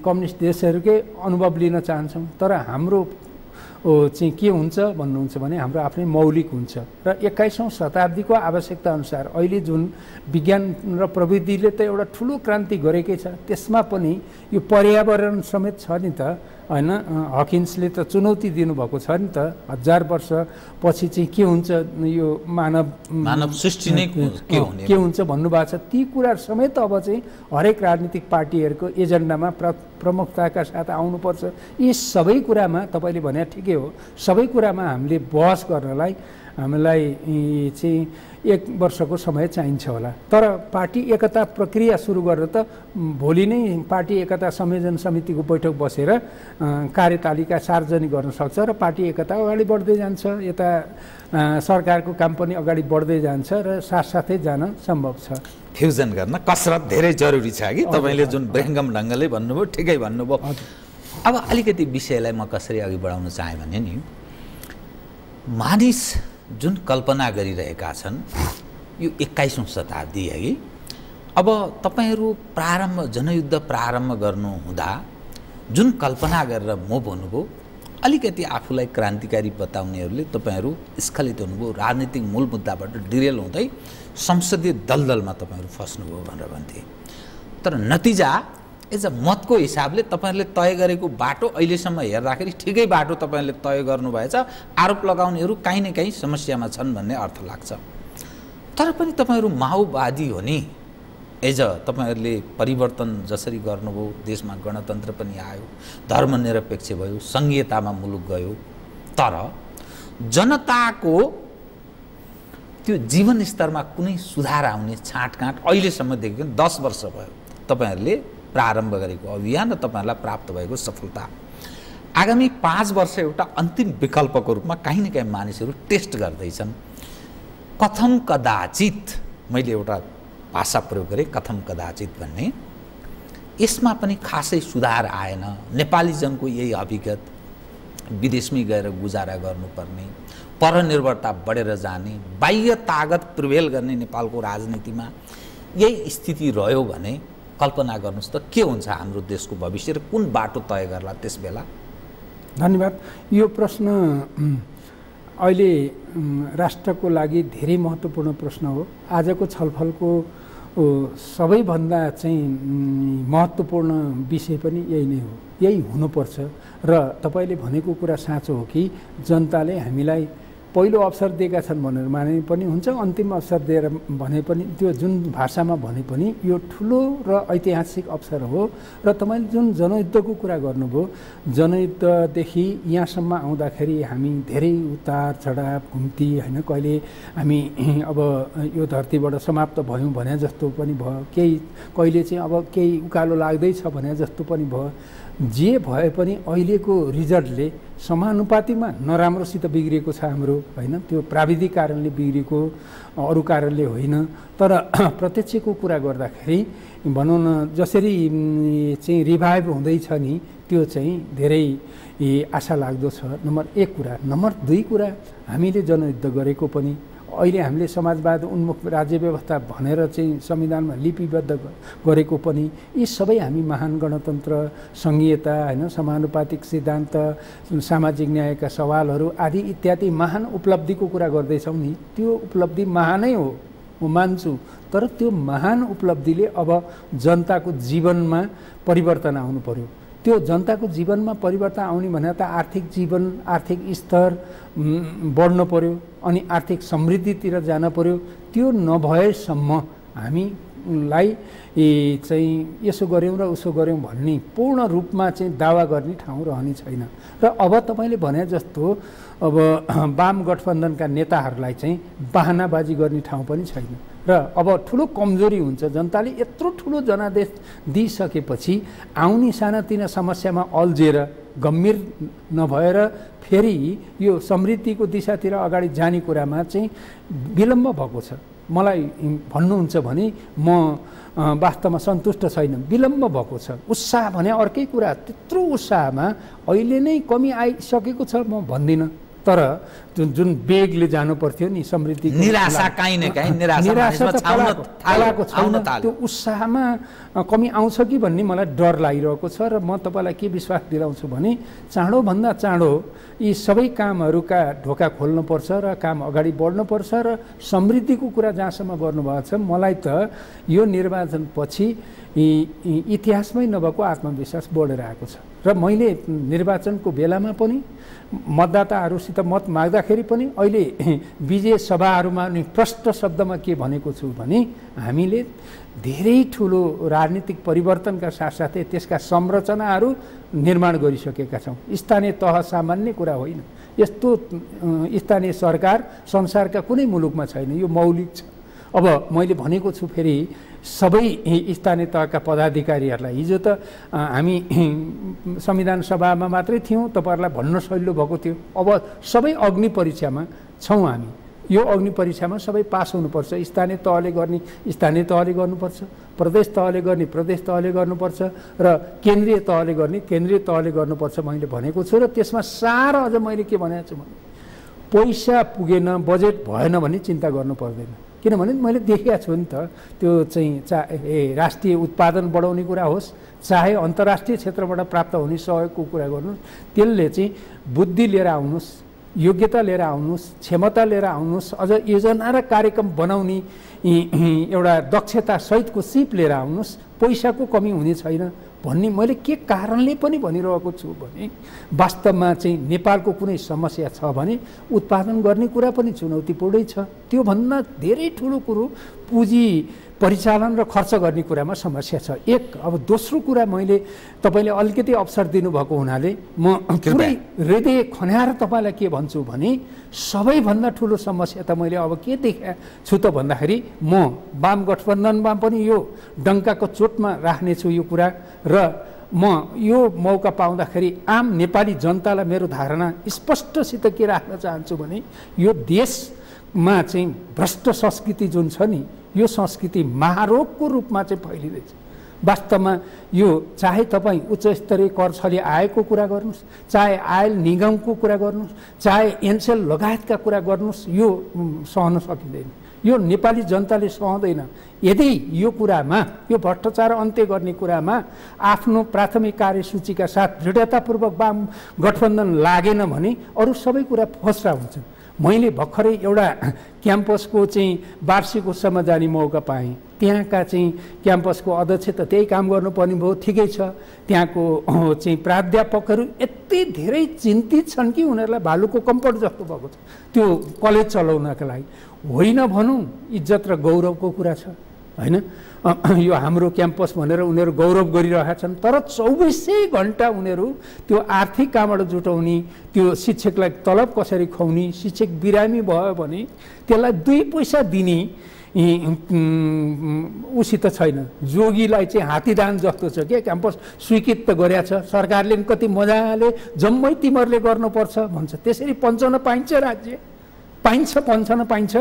कम्युनिस्ट देशहरूकै अनुभव लिन चाहन्छौँ। तर हाम्रो चाहिँ के हुन्छ भन्नुहुन्छ भने हाम्रो आफ्नै मौलिक हुन्छ र 21औं शताब्दीको आवश्यकता अनुसार अहिले जुन विज्ञान र प्रविधिले त एउटा ठुलो क्रान्ति गरेकै छ, त्यसमा पनि यो पर्यावरण समेत छ नि त होइन हकिन्सले त चुनौती दिनुभएको छ नि त 1000 वर्ष पछि चाहिँ के हुन्छ यो मानव सृष्टि नै के हुन्छ भन्नुभएको छ। ती कुरा समेत अब चाहिँ हरेक राजनीतिक पार्टीहरूको एजेन्डामा प्रमुखताका साथ आउनुपर्छ। यी सबै कुरामा तपाईँले भने ठिकै हो, सबै कुरामा हामीले बहस गर्नलाई हामीलाई चाहिँ 1 वर्षको समय चाहिन्छ होला। तर पार्टी एकता प्रक्रिया सुरु गरेर त भोलि नै पार्टी एकता संयोजन समितिको बैठक बसेर कार्यतालिका सार्वजनिक गर्न सक्छ र पार्टी एकता अगाडि बढ्दै जान्छ, यता सरकारको काम पनि अगाडि बढ्दै जान्छ र साथसाथै जान सम्भव छ। फ्युजन गर्न कसरत धेरै जरुरी छ कि तपाईँले जुन विहङ्गम ढङ्गले भन्नुभयो ठिकै भन्नुभयो। अब अलिकति विषयलाई म कसरी अघि बढाउन चाहेँ भने नि, मानिस जुन कल्पना गरिरहेका छन् यो 21औं शताब्दी है कि अब तपाईहरू जनयुद्ध प्रारम्भ गर्नु हुँदा जुन कल्पना गरेर म भन्नुभयो, अलिकति आफूलाई क्रान्तिकारी बताउनेहरूले तपाईँहरू स्खलित हुनुभयो, राजनीतिक मूल मुद्दाबाट डिरेल हुँदै संसदीय दलदलमा तपाईँहरू फस्नुभयो भनेर भन्थे। तर नतिजा एज अ मतको हिसाबले तपाईँहरूले तय गरेको बाटो अहिलेसम्म हेर्दाखेरि ठिकै बाटो तपाईँहरूले तय गर्नुभएछ। आरोप लगाउनेहरू काहीँ न काहीँ समस्यामा छन् भन्ने अर्थ लाग्छ। तर पनि तपाईँहरू माओवादी हो नि, एज अ तपाईँहरूले परिवर्तन जसरी गर्नुभयो, देशमा गणतन्त्र पनि आयो, धर्मनिरपेक्ष भयो, सङ्घीयतामा मुलुक गयो, तर जनताको त्यो जीवन स्तरमा कुनै सुधार आउने छाँटकाँट अहिलेसम्म देखेको 10 वर्ष भयो तपाईँहरूले प्रारम्भ गरेको अभियान र तपाईँहरूलाई प्राप्त भएको सफलता। आगामी 5 वर्ष एउटा अन्तिम विकल्पको रूपमा काहीँ न काहीँ मानिसहरू टेस्ट गर्दैछन्। कथम कदाचित, मैले एउटा भाषा प्रयोग गरेँ कथम कदाचित भन्ने, यसमा पनि खासै सुधार आएन। नेपाली जनको यही अभिगत, विदेशमै गएर गुजारा गर्नुपर्ने, परनिर्भरता बढेर जाने, बाह्य तागत प्रिभेल गर्ने नेपालको राजनीतिमा यही स्थिति रह्यो भने कल्पना गर्नुहोस् त के हुन्छ हाम्रो देशको भविष्य र कुन बाटो तय गर्ला त्यस बेला? धन्यवाद। यो प्रश्न अहिले राष्ट्रको लागि धेरै महत्त्वपूर्ण प्रश्न हो। आजको छलफलको सबैभन्दा चाहिँ महत्त्वपूर्ण विषय पनि यही नै हो, यही हुनुपर्छ। र तपाईँले भनेको कुरा साँचो हो कि जनताले हामीलाई पहिलो अवसर दिएका छन् भनेर माने पनि हुन्छ, अन्तिम अवसर दिएर भने पनि, त्यो जुन भाषामा भने पनि यो ठुलो र ऐतिहासिक अवसर हो। र तपाईँले जुन जनयुद्धको कुरा गर्नुभयो, जनयुद्धदेखि यहाँसम्म आउँदाखेरि हामी धेरै उतार चढाव घुम्ती होइन, कहिले हामी अब यो धरतीबाट समाप्त भयौँ भने जस्तो पनि भयो, कहिले चाहिँ अब केही उकालो लाग्दैछ भने जस्तो पनि भयो। जे भए पनि अहिलेको रिजल्टले समानुपातिकमा नराम्रोसित बिग्रिएको छ हाम्रो होइन, त्यो प्राविधिक कारणले बिग्रिएको, अरू कारणले होइन। तर प्रत्यक्षको कुरा गर्दाखेरि भनौँ न जसरी चाहिँ रिभाइभ हुँदैछ नि, त्यो चाहिँ धेरै आशा लाग्दो छ। नम्बर 1 कुरा। नम्बर 2 कुरा, हामीले जनयुद्ध गरेको पनि, अहिले हामीले समाजवाद उन्मुख राज्य व्यवस्था भनेर चाहिँ संविधानमा लिपिबद्ध गरेको पनि, यी सबै हामी महान गणतन्त्र, सङ्घीयता होइन, समानुपातिक सिद्धान्त, सामाजिक न्यायका सवालहरू आदि इत्यादि महान उपलब्धिको कुरा गर्दैछौँ नि। त्यो उपलब्धि महानै हो, म मान्छु। तर त्यो महान उपलब्धिले अब जनताको जीवनमा परिवर्तन आउनु पर्यो। त्यो जनताको जीवनमा परिवर्तन आउने भने त आर्थिक जीवन, आर्थिक स्तर बढ्नु पर्यो अनि आर्थिक समृद्धितिर जान पर्यो। त्यो नभएसम्म हामीलाई चाहिँ यसो गऱ्यौँ र उसो गऱ्यौँ भन्ने पूर्ण रूपमा चाहिँ दावा गर्ने ठाउँ रहने छैन। र अब तपाईँले भने जस्तो अब वाम गठबन्धनका नेताहरूलाई चाहिँ बहानाबाजी गर्ने ठाउँ पनि छैन। र अब ठुलो कमजोरी हुन्छ। जनताले यत्रो ठुलो जनादेश दिइसकेपछि आउने सानातिना समस्यामा अल्झेर गम्भीर नभएर फेरि यो समृद्धिको दिशातिर अगाडि जाने कुरामा चाहिँ विलम्ब भएको छ। मलाई भन्नुहुन्छ भने म वास्तवमा सन्तुष्ट छैन, विलम्ब भएको छ। उत्साह भने अर्कै कुरा, त्यत्रो उत्साहमा अहिले नै कमी आइसकेको छ म भन्दिनँ। तर जुन बेगले जानु पर्थ्यो नि समृद्धि, निराशा काहीँ न काहीँ निराशा त पलाएको छैन। त्यो उत्साहमा कमी आउँछ कि भन्ने मलाई डर लागिरहेको छ। र म तपाईँलाई के विश्वास दिलाउँछु भने चाँडोभन्दा चाँडो यी सबै कामहरूका ढोका खोल्नुपर्छ र काम अगाडि बढ्नुपर्छ। र समृद्धिको कुरा जहाँसम्म गर्नुभएको छ, मलाई त यो निर्वाचनपछि इतिहासमै नभएको आत्मविश्वास बढेर आएको छ। र मैले निर्वाचनको बेलामा पनि मतदाताहरूसित मत माग्दाखेरि पनि अहिले विजय सभाहरूमा नि प्रष्ट शब्दमा के भनेको छु भने हामीले धेरै ठुलो राजनीतिक परिवर्तनका साथसाथै त्यसका संरचनाहरू निर्माण गरिसकेका छौँ। स्थानीय तह सामान्य कुरा होइन। यस्तो स्थानीय सरकार संसारका कुनै मुलुकमा छैन। यो मौलिक छ। अब मैले भनेको छु फेरि सबै स्थानीय तहका पदाधिकारीहरूलाई, हिजो त हामी संविधान सभामा मात्रै थियौँ, तपाईँहरूलाई भन्न सजिलो भएको थियो। अब सबै अग्नि परीक्षामा छौँ हामी। यो अग्नि परीक्षामा सबै पास हुनुपर्छ। स्थानीय तहले गर्ने स्थानीय तहले गर्नुपर्छ, प्रदेश तहले गर्ने प्रदेश तहले गर्नुपर्छ र केन्द्रीय तहले गर्ने केन्द्रीय तहले गर्नुपर्छ मैले भनेको छु। र त्यसमा सार अझ मैले के भनेको छु भने पैसा पुगेन, बजेट भएन भने चिन्ता गर्नु पर्दैन। किनभने मैले देखेको छु नि त, त्यो चाहिँ चाहे राष्ट्रिय उत्पादन बढाउने कुरा होस्, चाहे अन्तर्राष्ट्रिय क्षेत्रबाट प्राप्त हुने सहयोगको कुरा गर्नुहोस्, त्यसले चाहिँ बुद्धि लिएर आउनुहोस्, योग्यता लिएर आउनुहोस्, क्षमता लिएर आउनुहोस्, अझ योजना र कार्यक्रम बनाउने एउटा दक्षता सहितको सिप लिएर आउनुहोस्, पैसाको कमी हुने छैन भन्ने मैले के कारणले पनि भनिरहेको छु भने वास्तवमा चाहिँ नेपालको कुनै समस्या छ भने उत्पादन गर्ने कुरा पनि चुनौतीपूर्णै छ। त्योभन्दा धेरै ठुलो कुरो पुँजी परिचालन र खर्च गर्ने कुरामा समस्या छ। अब दोस्रो कुरा मैले तपाईँले अलिकति अवसर दिनुभएको हुनाले म पुरै हृदय खन्याएर तपाईँलाई के भन्छु भने सबैभन्दा ठुलो समस्या त मैले अब के देखेँ छु त भन्दाखेरि म वाम गठबन्धनमा पनि यो डङ्काको चोटमा राख्नेछु यो कुरा। र म यो मौका पाउँदाखेरि आम नेपाली जनतालाई मेरो धारणा स्पष्टसित के राख्न चाहन्छु भने यो देशमा चाहिँ भ्रष्ट संस्कृति जुन छ नि, यो संस्कृति महारोगको रूपमा चाहिँ फैलिँदैछ। वास्तवमा यो चाहे तपाईँ उच्च स्तरीय कर छली आएको कुरा गर्नुहोस्, चाहे आयल निगमको कुरा गर्नुहोस्, चाहे एनसेल लगायतका कुरा गर्नुहोस्, यो सहन सकिँदैन। यो नेपाली जनताले सहँदैन। यदि यो कुरामा, यो भ्रष्टाचार अन्त्य गर्ने कुरामा आफ्नो प्राथमिक कार्यसूचीका साथ दृढतापूर्वक वाम गठबन्धन लागेन भने अरू सबै कुरा फस्रा हुन्छन्। मैले भर्खरै एउटा क्याम्पसको चाहिँ वार्षिक उत्सवमा जाने मौका पाएँ। त्यहाँका चाहिँ क्याम्पसको अध्यक्ष त त्यही काम गर्नुपर्ने भयो, ठिकै छ। त्यहाँको चाहिँ प्राध्यापकहरू यति धेरै चिन्तित छन् कि उनीहरूलाई भालुको कम्पड जस्तो भएको छ त्यो कलेज चलाउनका लागि। होइन भनौँ, इज्जत र गौरवको कुरा छ होइन। यो हाम्रो क्याम्पस भनेर उनीहरू गौरव गरिरहेका छन्, तर 24 घण्टा उनीहरू त्यो आर्थिक कामबाट जुटाउने, त्यो शिक्षकलाई तलब कसरी खुवाउने, शिक्षक बिरामी भयो भने त्यसलाई 2 पैसा दिने उसित छैन। जोगीलाई चाहिँ हात्तीदान जस्तो छ के क्याम्पस स्वीकृत त गरेका छ सरकारले, कति मजाले जम्मै तिमीहरूले गर्नुपर्छ भन्छ। त्यसरी पञ्चाउन पाइन्छ, राज्य पाइन्छ, पञ्चाउन पाइन्छ।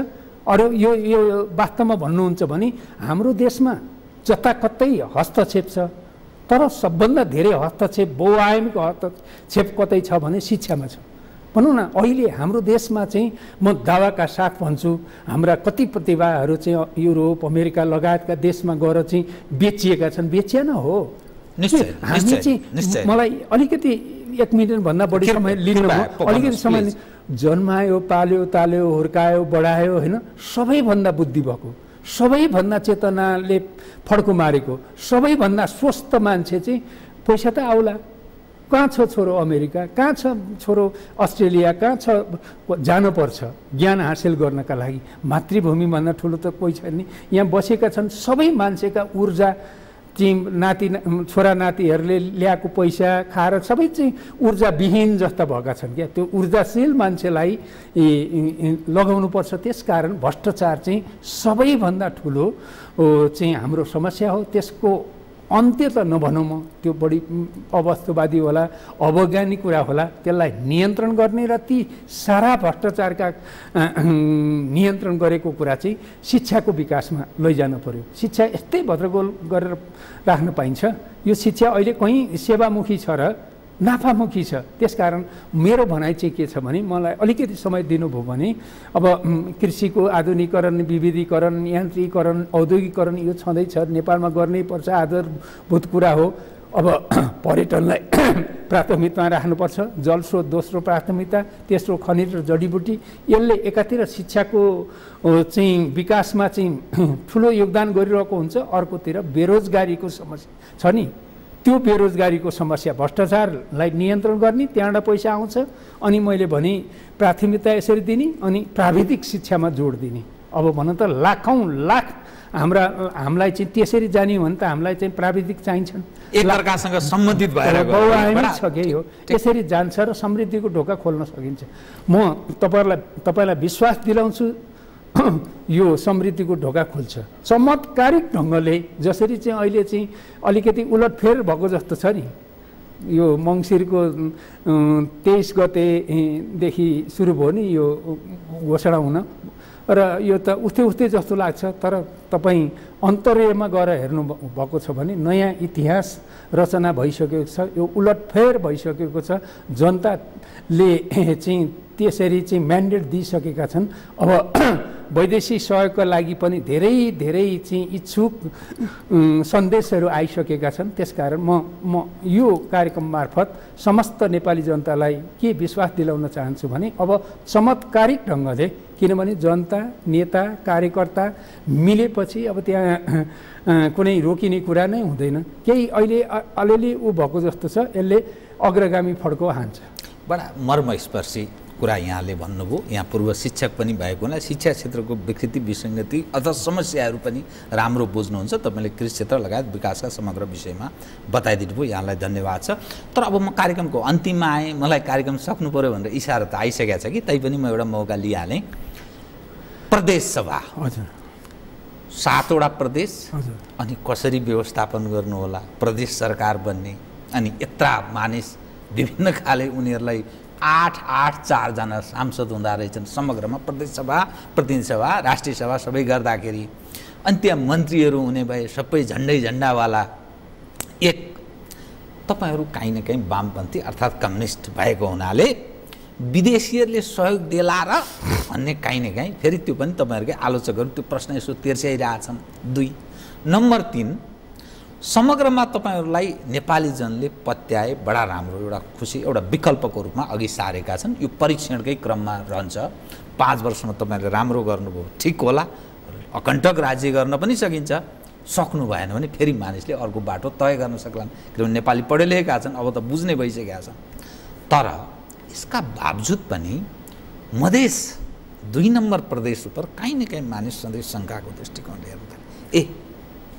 अरू यो वास्तवमा भन्नुहुन्छ भने हाम्रो देशमा जताकतै हस्तक्षेप छ, तर सबभन्दा धेरै हस्तक्षेप बहुआयामिक हस्तक्षेप कतै छ भने शिक्षामा छ। भनौँ न, अहिले हाम्रो देशमा चाहिँ म दावाका साथ भन्छु, हाम्रा कति प्रतिभाहरू चाहिँ युरोप अमेरिका लगायतका देशमा गएर चाहिँ बेचिएका छन्। बेचिएन हो, हामी चाहिँ मलाई अलिकति 1 मिनटभन्दा बढी समय लिनु, अलिकति समय जन्मायो, पाल्यो, ताल्यो, हुर्कायो, बढायो होइन, सबैभन्दा बुद्धि भएको, सबैभन्दा चेतनाले फड्को मारेको, सबैभन्दा स्वस्थ मान्छे चाहिँ पैसा त आउला। कहाँ छ छोरो अमेरिका, कहाँ छ छोरो अस्ट्रेलिया, कहाँ छ जानुपर्छ ज्ञान हासिल गर्नका लागि। मातृभूमिभन्दा ठुलो त कोही छैन नि। यहाँ बसेका छन् सबै मान्छेका ऊर्जा चाहिँ छोरा नातिहरूले ल्याएको पैसा खाएर सबै चाहिँ ऊर्जाविहीन जस्ता भएका छन् क्या। त्यो ऊर्जाशील मान्छेलाई लगाउनुपर्छ। त्यसकारण भ्रष्टाचार चाहिँ सबैभन्दा ठुलो चाहिँ हाम्रो समस्या हो। त्यसको अन्त्य त नभनौँ, म त्यो बढी अवस्तुवादी होला, अवैज्ञानिक कुरा होला। त्यसलाई नियन्त्रण गर्ने र ती सारा भ्रष्टाचारका नियन्त्रण गरेको कुरा चाहिँ शिक्षाको विकासमा लैजानु पर्यो। शिक्षा यस्तै भद्रगोल गरेर राख्न पाइन्छ? यो शिक्षा अहिले कहीँ सेवामुखी छ र नाफामुखी छ। त्यसकारण मेरो भनाइ चाहिँ के छ भने, मलाई अलिकति समय दिनुभयो भने अब कृषिको आधुनिकीकरण, विविधीकरण, यान्त्रिकीकरण, औद्योगिकरण यो छँदैछ, नेपालमा गर्नै पर्छ, आधारभूत कुरा हो। अब पर्यटनलाई प्राथमिकता राख्नुपर्छ, जलस्रोत दोस्रो प्राथमिकता, तेस्रो खनिज र जडीबुटी। यसले एकातिर शिक्षाको चाहिँ विकासमा चाहिँ ठुलो योगदान गरिरहेको हुन्छ, अर्कोतिर बेरोजगारीको समस्या छ नि, त्यो बेरोजगारीको समस्या, भ्रष्टाचारलाई नियन्त्रण गर्ने, त्यहाँबाट पैसा आउँछ। अनि मैले भने प्राथमिकता यसरी दिने, अनि प्राविधिक शिक्षामा जोड दिने। अब भन त लाखौँ लाख हामीलाई चाहिँ त्यसरी जाने हो भने त हामीलाई चाहिँ प्राविधिक चाहिन्छन्, एकअर्कासँग सम्बन्धित भएर बहुआयामिक छ के हो, यसरी जान्छ र समृद्धिको ढोका खोल्न सकिन्छ। म तपाईँलाई विश्वास दिलाउँछु यो समृद्धिको ढोका खोल्छ। चमत्कारिक ढङ्गले जसरी चाहिँ अहिले चाहिँ अलिकति उलटफेर भएको जस्तो छ नि, यो मङ्सिरको 23 गतेदेखि सुरु भयो नि यो घोषणा हुन, र यो त उस्तै जस्तो लाग्छ। तर तपाईँ अन्तर्यमा गएर हेर्नु भएको छ भने नयाँ इतिहास रचना भइसकेको छ, यो उलटफेर भइसकेको छ। जनताले चाहिँ त्यसरी चाहिँ म्यान्डेट दिइसकेका छन्। अब वैदेशिक सहयोगका लागि पनि धेरै चाहिँ इच्छुक सन्देशहरू आइसकेका छन्। त्यसकारण म यो कार्यक्रम मार्फत समस्त नेपाली जनतालाई के विश्वास दिलाउन चाहन्छु भने अब चमत्कारिक ढङ्गले, किनभने जनता, नेता, कार्यकर्ता मिलेपछि अब त्यहाँ कुनै रोकिने कुरा नै हुँदैन। केही अहिले अलिअलि ऊ भएको जस्तो छ, यसले अग्रगामी फड्को हान्छ। बडा मर्मस्पर्शी कुरा यहाँले भन्नुभयो। यहाँ पूर्व शिक्षक पनि भएको हुनाले शिक्षा क्षेत्रको विकृति, विसङ्गति अथवा समस्याहरू पनि राम्रो बुझ्नुहुन्छ। तपाईँले कृषि क्षेत्र लगायत विकासका समग्र विषयमा बताइदिनु भयो, यहाँलाई धन्यवाद छ। तर अब म कार्यक्रमको अन्तिममा आएँ, मलाई कार्यक्रम सक्नु पऱ्यो भनेर इसारा त आइसकेको छ कि, तैपनि म एउटा मौका लिइहालेँ। प्रदेश सभा, हजुर, 7वटा प्रदेश, हजुर, अनि कसरी व्यवस्थापन गर्नु होला, प्रदेश सरकार बन्ने, अनि यत्रा मानिस विभिन्न खाले उनीहरूलाई 8 जना सांसद हुँदा रहेछन् समग्रमा, प्रदेश सभा, प्रतिनिधि सभा, राष्ट्रिय सभा सबै गर्दाखेरि। अनि त्यहाँ मन्त्रीहरू हुने भए सबै झन्डावाला। एक तपाईँहरू काहीँ न काहीँ वामपन्थी अर्थात् कम्युनिस्ट भएको हुनाले विदेशीहरूले सहयोग देला र भन्ने काहीँ न काहीँ फेरि त्यो पनि तपाईँहरूकै आलोचकहरू त्यो प्रश्न यसो तेर्स्याइरहेछन्। 2 नम्बर 3 समग्रमा तपाईँहरूलाई नेपाली जनले पत्याए बडा राम्रो, एउटा खुसी, एउटा विकल्पको रूपमा अघि सारेका छन्। यो परीक्षणकै क्रममा रहन्छ। 5 वर्षमा तपाईँहरूले राम्रो गर्नुभयो, ठिक होला, अकण्टक राज्य गर्न पनि सकिन्छ। सक्नु भएन भने फेरि मानिसले अर्को बाटो तय गर्न सक्लान्, किनभने नेपाली पढे लेखेका छन्, अब त बुझ्ने भइसकेका छन्। तर यसका बावजुद पनि मधेस 2 नम्बर प्रदेश उप काहीँ न काहीँ मानिस सधैँ शङ्काको दृष्टिकोणले हेर्नु,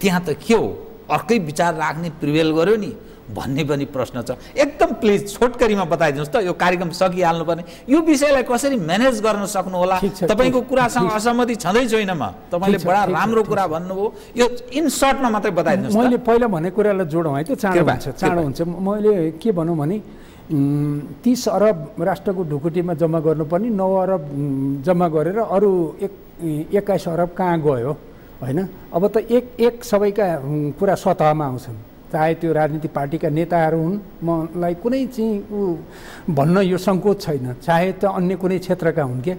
त्यहाँ त के हो, अर्कै विचार राख्ने प्रिभेल गर्यो नि भन्ने पनि प्रश्न छ। एकदम प्लिज छोटकरीमा बताइदिनुहोस् त, यो कार्यक्रम सकिहाल्नुपर्ने, यो विषयलाई कसरी म्यानेज गर्न सक्नु होला। तपाईँको कुरासँग असहमति छँदै छैन म, तपाईँले बडा राम्रो कुरा भन्नुभयो, यो इन सर्टमा मात्रै बताइदिनुहोस्। मैले पहिला भनेको कुरालाई जोडौँ है, त्यो चाँडो हुन्छ। मैले के भनौँ भने 30 अरब राष्ट्रको ढुकुटीमा जम्मा गर्नुपर्ने 9 अरब जम्मा गरेर अरू 21 अरब कहाँ गयो होइन। अब त एक सबैका कुरा सतहमा आउँछन्, चाहे त्यो राजनीतिक पार्टीका नेताहरू हुन्, मलाई कुनै चाहिँ भन्न यो सङ्कोच छैन, चाहे त अन्य कुनै क्षेत्रका हुन् के।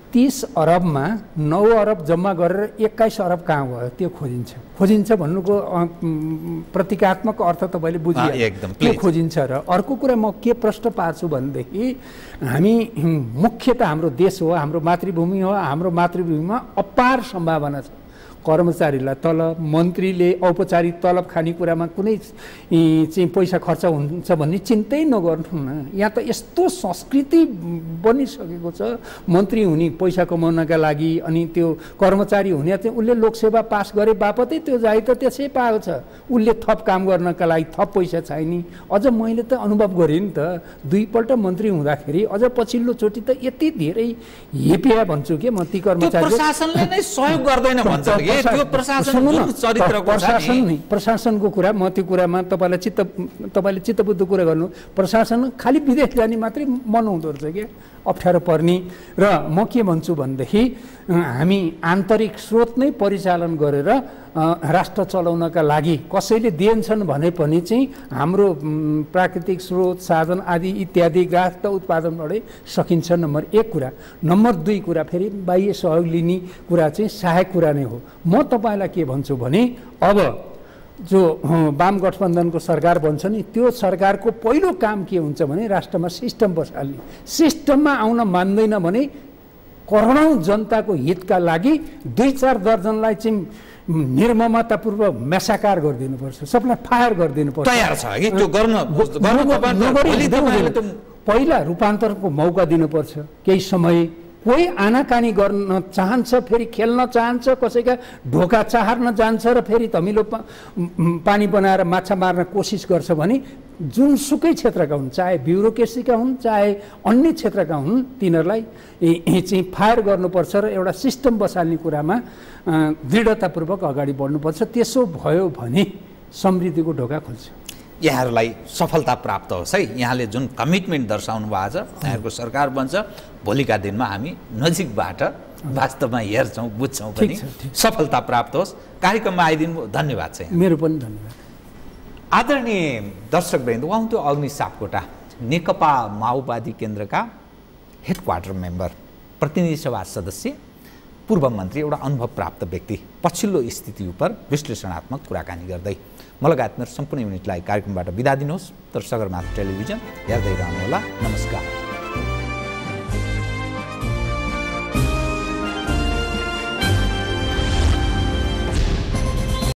30 अरबमा 9 अरब जम्मा गरेर 21 अरब कहाँ गयो त्यो खोजिन्छ भन्नुको प्रतीकात्मक अर्थ तपाईँले बुझिहाल्नु, के खोजिन्छ। र अर्को कुरा म के प्रश्न पार्छु भनेदेखि, हामी मुख्यतः हाम्रो देश हो, हाम्रो मातृभूमि हो, हाम्रो मातृभूमिमा अपार सम्भावना छ। कर्मचारीलाई तलब, मन्त्रीले औपचारिक तलब खानेकुरामा कुनै चाहिँ पैसा खर्च हुन्छ भन्ने चिन्तै नगर्नु न। यहाँ त यस्तो संस्कृति बनिसकेको छ, मन्त्री हुने पैसा कमाउनका लागि, अनि त्यो कर्मचारी हुने चाहिँ उसले लोकसेवा पास गरे बापतै त्यो जाइ त त्यसै पाएको छ, उसले थप काम गर्नका लागि थप पैसा चाहिने। अझ मैले त अनुभव गरेँ नि त, 2 पल्ट मन्त्री हुँदाखेरि अझ पछिल्लोचोटि त यति धेरै हेपिया भन्छु के म ती कर्मचारी प्रशासनले नै सहयोग गर्दैन भन्छ के, त्यो प्रशासनको कुरा म त्यो कुरामा तपाईँले चित्तबुद्ध कुरा गर्नु। प्रशासन खालि विदेश जाने मात्रै मन हुँदो रहेछ क्या, अप्ठ्यारो पर्ने। र म के भन्छु भनेदेखि, हामी आन्तरिक स्रोत नै परिचालन गरेर राष्ट्र चलाउनका लागि कसैले दिन्छन् भने पनि चाहिँ हाम्रो प्राकृतिक स्रोत, साधन आदि इत्यादि गाछ उत्पादनबाटै सकिन्छ। नम्बर 1 कुरा। नम्बर 2 कुरा फेरि बाह्य सहयोग लिने कुरा चाहिँ सहायक कुरा नै हो। म तपाईँलाई के भन्छु भने, अब जो वाम गठबन्धनको सरकार बन्छ नि, त्यो सरकारको पहिलो काम के हुन्छ भने राष्ट्रमा सिस्टम बसाल्ने। सिस्टममा आउन मान्दैन भने करोडौँ जनताको हितका लागि 2-4 दर्जनलाई चाहिँ निर्ममतापूर्वक म्यासाकार गरिदिनुपर्छ, सबलाई फायर गरिदिनुपर्छ। तयार छ कि त्यो गर्न पहिला रूपान्तरको मौका दिनुपर्छ। केही समय कोही आनाकानी गर्न चाहन्छ, फेरि खेल्न चाहन्छ, कसैका ढोका चाहर्न जान्छ र फेरि धमिलो पानी बनाएर माछा मार्न कोसिस गर्छ भने जुनसुकै क्षेत्रका हुन्, चाहे ब्युरोक्रेसीका हुन् चाहे अन्य क्षेत्रका हुन्, तिनीहरूलाई चाहिँ फायर गर्नुपर्छ र एउटा सिस्टम बसाल्ने कुरामा दृढतापूर्वक अगाडि बढ्नुपर्छ। त्यसो भयो भने समृद्धिको ढोका खुल्छ। यहाँहरूलाई सफलता प्राप्त होस् है। यहाँले जुन कमिटमेन्ट दर्शाउनु भएको छ, यहाँहरूको सरकार बन्छ, भोलिका दिनमा हामी नजिकबाट वास्तवमा हेर्छौँ, बुझ्छौँ पनि। सफलता प्राप्त होस्। कार्यक्रममा आइदिनु धन्यवाद छ। मेरो पनि धन्यवाद। आदरणीय दर्शकवृन्द, उहाँ हुन्थ्यो अग्नि सापकोटा, नेकपा माओवादी केन्द्रका हेडक्वार्टर मेम्बर, प्रतिनिधि सभा सदस्य, पूर्व मन्त्री, एउटा अनुभव प्राप्त व्यक्ति, पछिल्लो स्थिति उप विश्लेषणात्मक कुराकानी गर्दै म लगायत मेरो सम्पूर्ण युनिटलाई कार्यक्रमबाट बिदा दिनुहोस्। तर सगरमाथा टेलिभिजन हेर्दै रहनुहोला। नमस्कार।